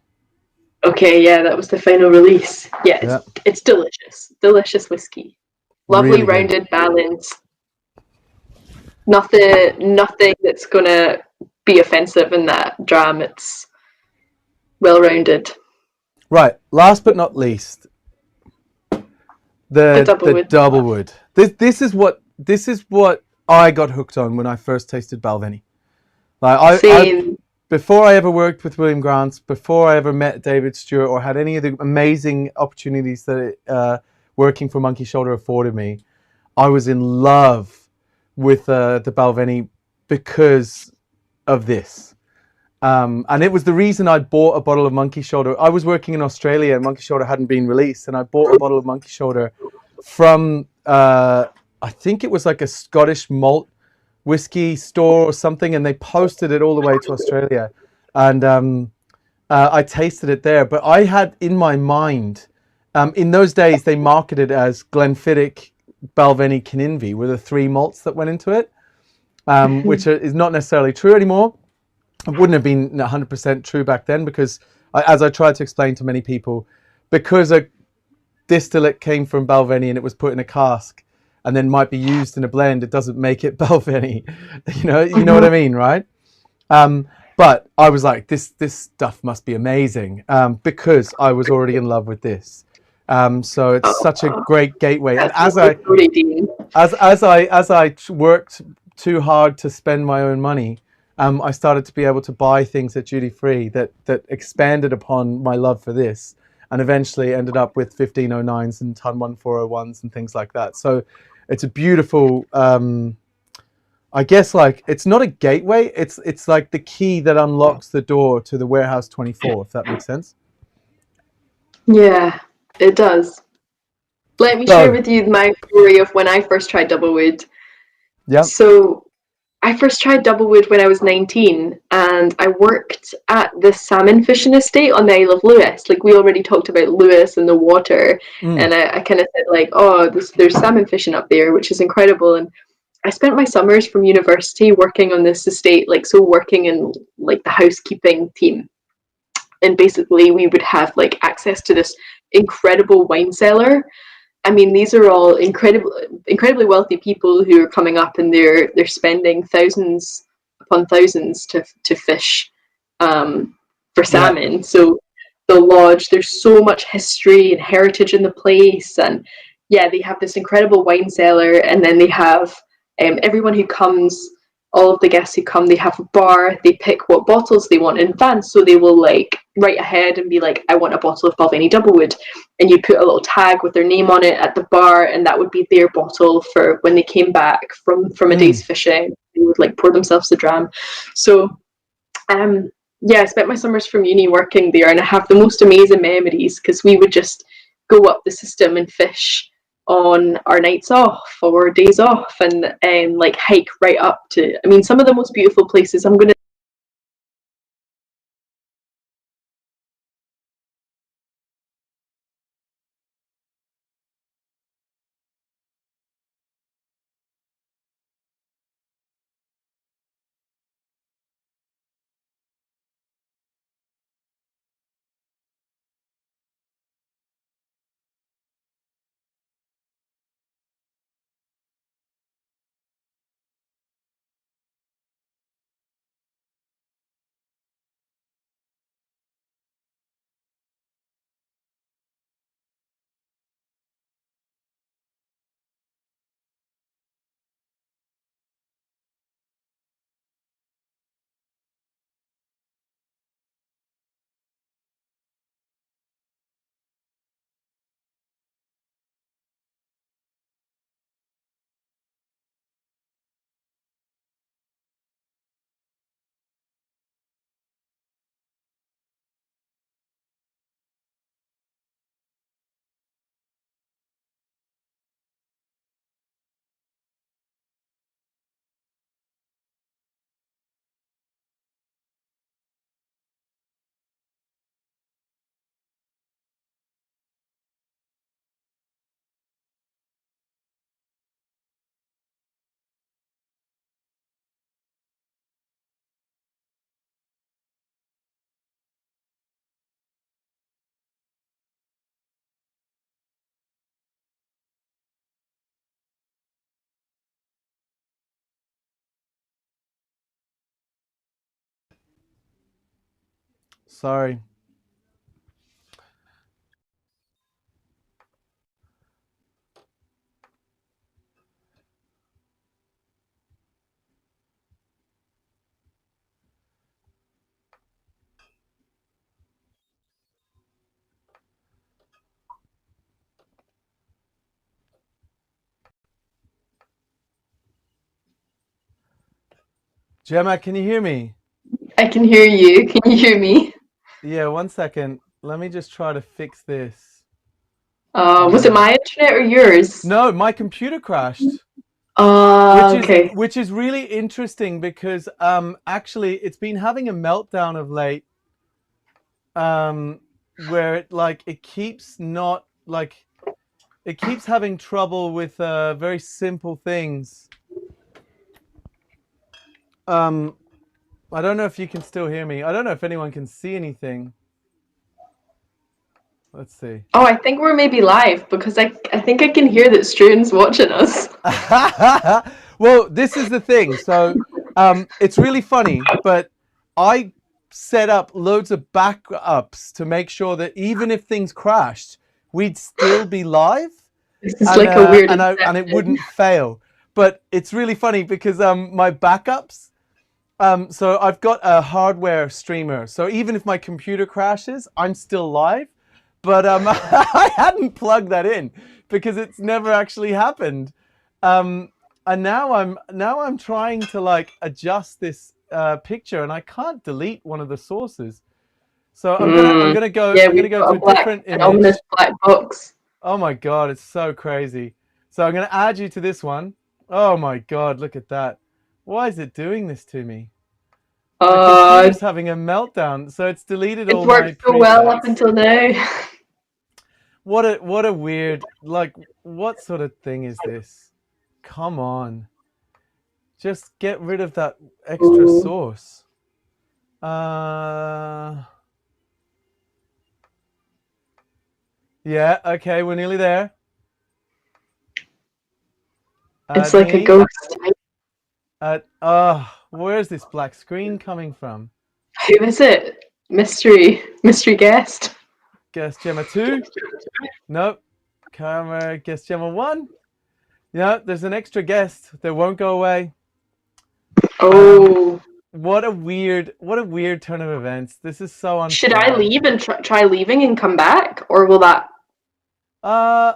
Okay, yeah, that was the final release. Yeah, it's delicious. Delicious whiskey. Lovely, really rounded, balanced. Nothing that's gonna be offensive in that dram. It's well rounded. Right, last but not least, the Doublewood. This is what I got hooked on when I first tasted Balvenie. Like before I ever worked with William Grant, before I ever met David Stewart or had any of the amazing opportunities that working for Monkey Shoulder afforded me, I was in love with the Balvenie because of this. And it was the reason I bought a bottle of Monkey Shoulder. I was working in Australia and Monkey Shoulder hadn't been released, and I bought a bottle of Monkey Shoulder from I think it was like a Scottish malt whiskey store or something, and they posted it all the way to Australia, and I tasted it there. But I had in my mind, in those days they marketed as Glenfiddich, Balvenie, Kinninvie were the 3 malts that went into it, which is not necessarily true anymore. It wouldn't have been 100% true back then because, as I tried to explain to many people, because a distillate came from Balvenie and it was put in a cask and then might be used in a blend, it doesn't make it Balvenie. You know what I mean, right? But I was like, this stuff must be amazing because I was already in love with this. So it's such a great gateway. And as I worked too hard to spend my own money, I started to be able to buy things at duty free that expanded upon my love for this, and eventually ended up with 1509s and ton 1401s and things like that. So it's a beautiful, I guess, like, it's not a gateway. It's like the key that unlocks the door to the Warehouse 24, if that makes sense. Yeah, it does. Let me share with you my story of when I first tried Doublewood. Yeah. So I first tried Doublewood when I was 19, and I worked at the salmon fishing estate on the Isle of Lewis. Like, we already talked about Lewis and the water, and I kind of said, like, oh, there's salmon fishing up there, which is incredible. And I spent my summers from university working on this estate, like, so working in like the housekeeping team. And basically we would have like access to this incredible wine cellar. I mean, these are all incredibly wealthy people who are coming up, and they're spending thousands upon thousands to fish for salmon. Yeah. So the lodge, there's so much history and heritage in the place, and yeah, they have this incredible wine cellar, and then they have everyone who comes. All of the guests who come, they have a bar, they pick what bottles they want in advance, so they will like write ahead and be like, I want a bottle of Balvenie Doublewood, and you put a little tag with their name on it at the bar, and that would be their bottle for when they came back from a day's fishing. They would like pour themselves the dram. So yeah, I spent my summers from uni working there, and I have the most amazing memories because we would just go up the system and fish on our nights off or days off, and like hike right up to, I mean, some of the most beautiful places. I'm going to Sorry. Gemma, can you hear me? I can hear you. Can you hear me? Yeah, 1 second. Let me just try to fix this. Was it my internet or yours? No, my computer crashed. Okay. Which is really interesting because actually it's been having a meltdown of late, where it keeps not like it keeps having trouble with very simple things. I don't know if you can still hear me. I don't know if anyone can see anything. Let's see. Oh, I think we're maybe live because I think I can hear that Struan's watching us. Well, this is the thing. So it's really funny, but I set up loads of backups to make sure that even if things crashed, we'd still be live. This is like a weird and it wouldn't fail. But it's really funny because my backups. So I've got a hardware streamer. So even if my computer crashes, I'm still live. But I hadn't plugged that in because it's never actually happened. And now I'm trying to adjust this picture, and I can't delete one of the sources. So I'm gonna go to a different image. An ominous black box. Oh my god, it's so crazy. So I'm gonna add you to this one. Oh my god, look at that. Why is it doing this to me? The computer's having a meltdown, so it's deleted all my presets. It's worked so well up until now. What a weird, what sort of thing is this? Come on. Just get rid of that extra source. Yeah, okay, we're nearly there. It's like a ghost. Where's this black screen coming from? Who is it? Mystery guest. Guest Gemma 2? Nope. Camera guest Gemma 1? Yeah, there's an extra guest that won't go away. Oh. What a weird turn of events. This is so unfair. Should I leave and try leaving and come back, or will that? I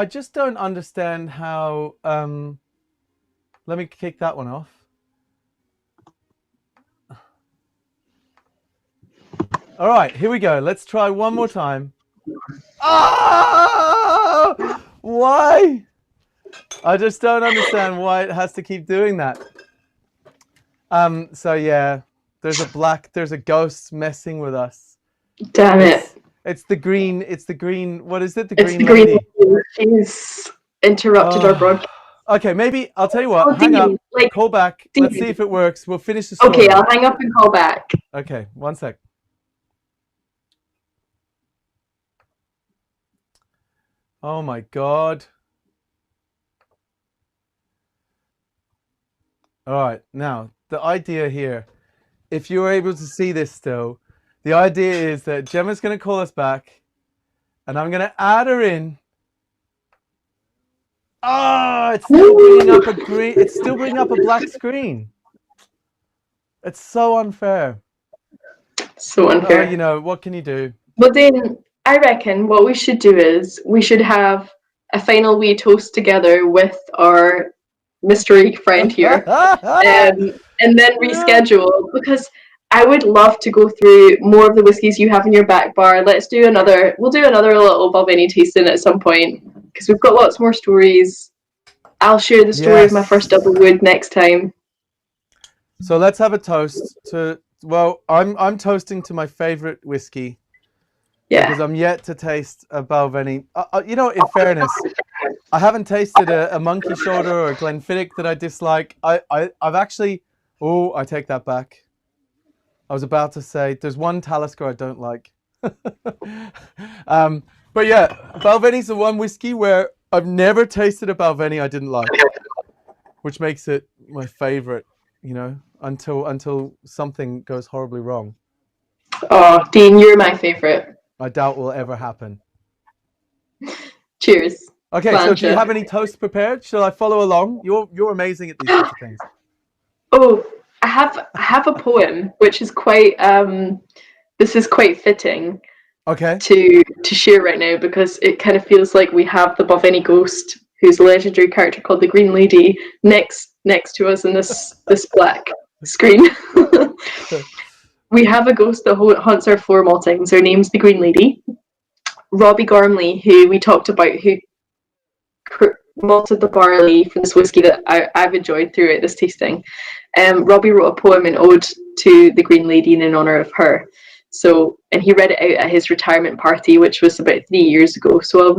just don't understand how. Let me kick that one off. All right, here we go. Let's try one more time. Oh! Why? I just don't understand why it has to keep doing that. So yeah, there's a ghost messing with us. Damn it. It's the green, what is it? It's the green lady. She's interrupted our broadcast. Okay, maybe, I'll tell you what, hang up, call back, let's see if it works. We'll finish the story. Okay, I'll hang up and call back. Okay, 1 sec. Oh my God. All right, now, the idea here, if you're able to see this still, the idea is that Gemma's going to call us back, and I'm going to add her in. Oh, it's still bringing up a black screen. It's so unfair. So unfair. You know, what can you do? But then I reckon what we should do is we should have a final wee toast together with our mystery friend here, and then reschedule, because I would love to go through more of the whiskies you have in your back bar. We'll do another little Balvenie tasting at some point, because we've got lots more stories. I'll share the story of my first double wood next time. So let's have a toast to, well, I'm toasting to my favorite whiskey. Yeah. Because I'm yet to taste a Balvenie. You know, in fairness, I haven't tasted a Monkey Shoulder or a Glenfiddich that I dislike. I've actually, I take that back. I was about to say, there's one Talisker I don't like. But yeah, Balvenie's the one whiskey where I've never tasted a Balvenie I didn't like, which makes it my favorite, you know, until something goes horribly wrong. Oh, Dean, you're my favourite. I doubt will ever happen. Cheers. Okay, so do you Sláinte. have any toasts prepared? Shall I follow along? You're amazing at these sorts of things. Oh, I have a poem which is quite this is quite fitting Okay. to share right now because it kind of feels like we have the Balvenie ghost, who's a legendary character called the Green Lady, next to us in this black screen. We have a ghost that haunts our floor maltings. Her name's the Green Lady. Robbie Gormley, who we talked about, who malted the barley from this whiskey that I've enjoyed throughout this tasting. Robbie wrote a poem in ode to the Green Lady in honour of her. So, and he read it out at his retirement party, which was about 3 years ago. So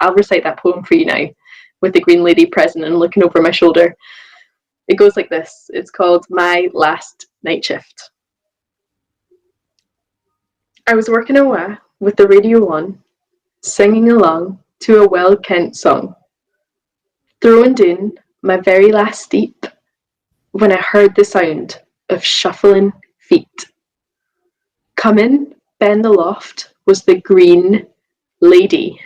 I'll recite that poem for you now, with the Green Lady present and looking over my shoulder. It goes like this. It's called My Last Night Shift. I was working away with the radio on, singing along to a well-kent song, throwing down my very last steep when I heard the sound of shuffling feet. Coming, bend aloft, was the Green Lady,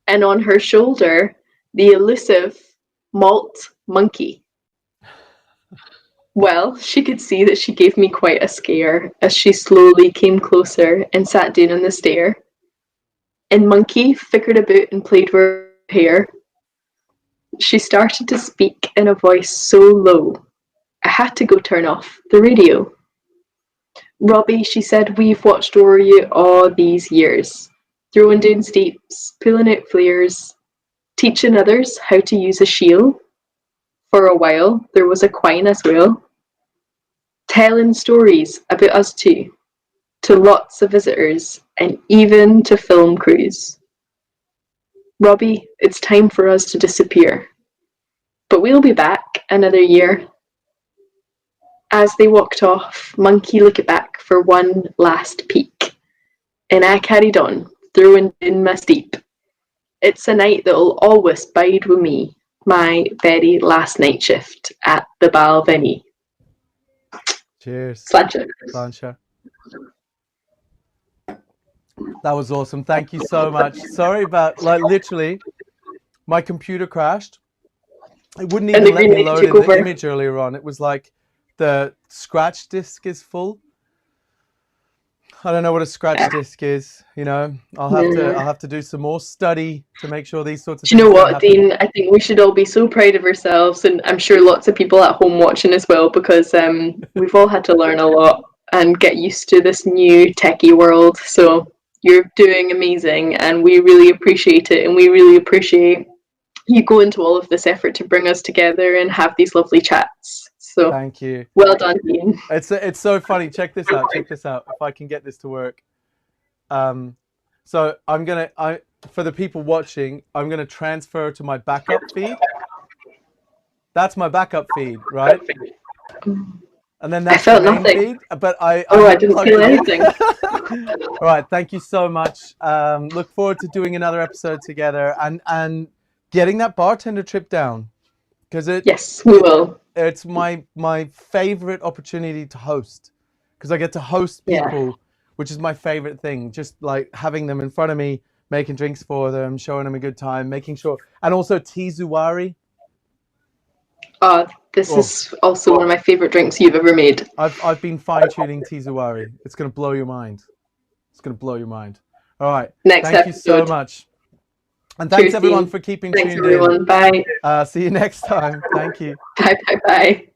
and on her shoulder, the elusive malt monkey. Well, she could see that she gave me quite a scare as she slowly came closer and sat down on the stair. And Monkey fickered about and played with her hair. She started to speak in a voice so low, I had to go turn off the radio. Robbie, she said, we've watched over you all these years, throwing down steeps, pulling out flares, teaching others how to use a shield. For a while, there was a quine as well, telling stories about us two, to lots of visitors and even to film crews. Robbie, it's time for us to disappear, but we'll be back another year. As they walked off, Monkey looked back for one last peek, and I carried on, throwing in my steep. It's a night that'll always bide with me, my very last night shift at the Balvenie. Cheers. Sláinte. That was awesome. Thank you so much. Sorry about, like, literally, my computer crashed. It wouldn't even let me load in the image earlier on. It was like the scratch disk is full. I don't know what a scratch disk is. You know, I'll have to do some more study to make sure these sorts of things. Do you know what, Dean? I think we should all be so proud of ourselves, and I'm sure lots of people at home watching as well, because we've all had to learn a lot and get used to this new techie world. So you're doing amazing, and we really appreciate it, and we really appreciate you go into all of this effort to bring us together and have these lovely chats. So thank you. Well done, Dean. It's so funny. Check this out. If I can get this to work. So for the people watching, I'm gonna transfer to my backup feed. That's my backup feed, right? And then that's the main feed. But I didn't feel anything. All right, thank you so much. Look forward to doing another episode together and getting that bartender trip down, because yes, we will. It's my favorite opportunity to host, because I get to host people, which is my favorite thing. Just like having them in front of me, making drinks for them, showing them a good time, making sure, and also Tizuwari. This is also one of my favorite drinks you've ever made. I've been fine tuning Tizuwari. It's gonna blow your mind. It's gonna blow your mind. All right. Thank you so much. And thanks everyone for keeping tuned in. Thanks everyone. Bye. See you next time. Thank you. Bye.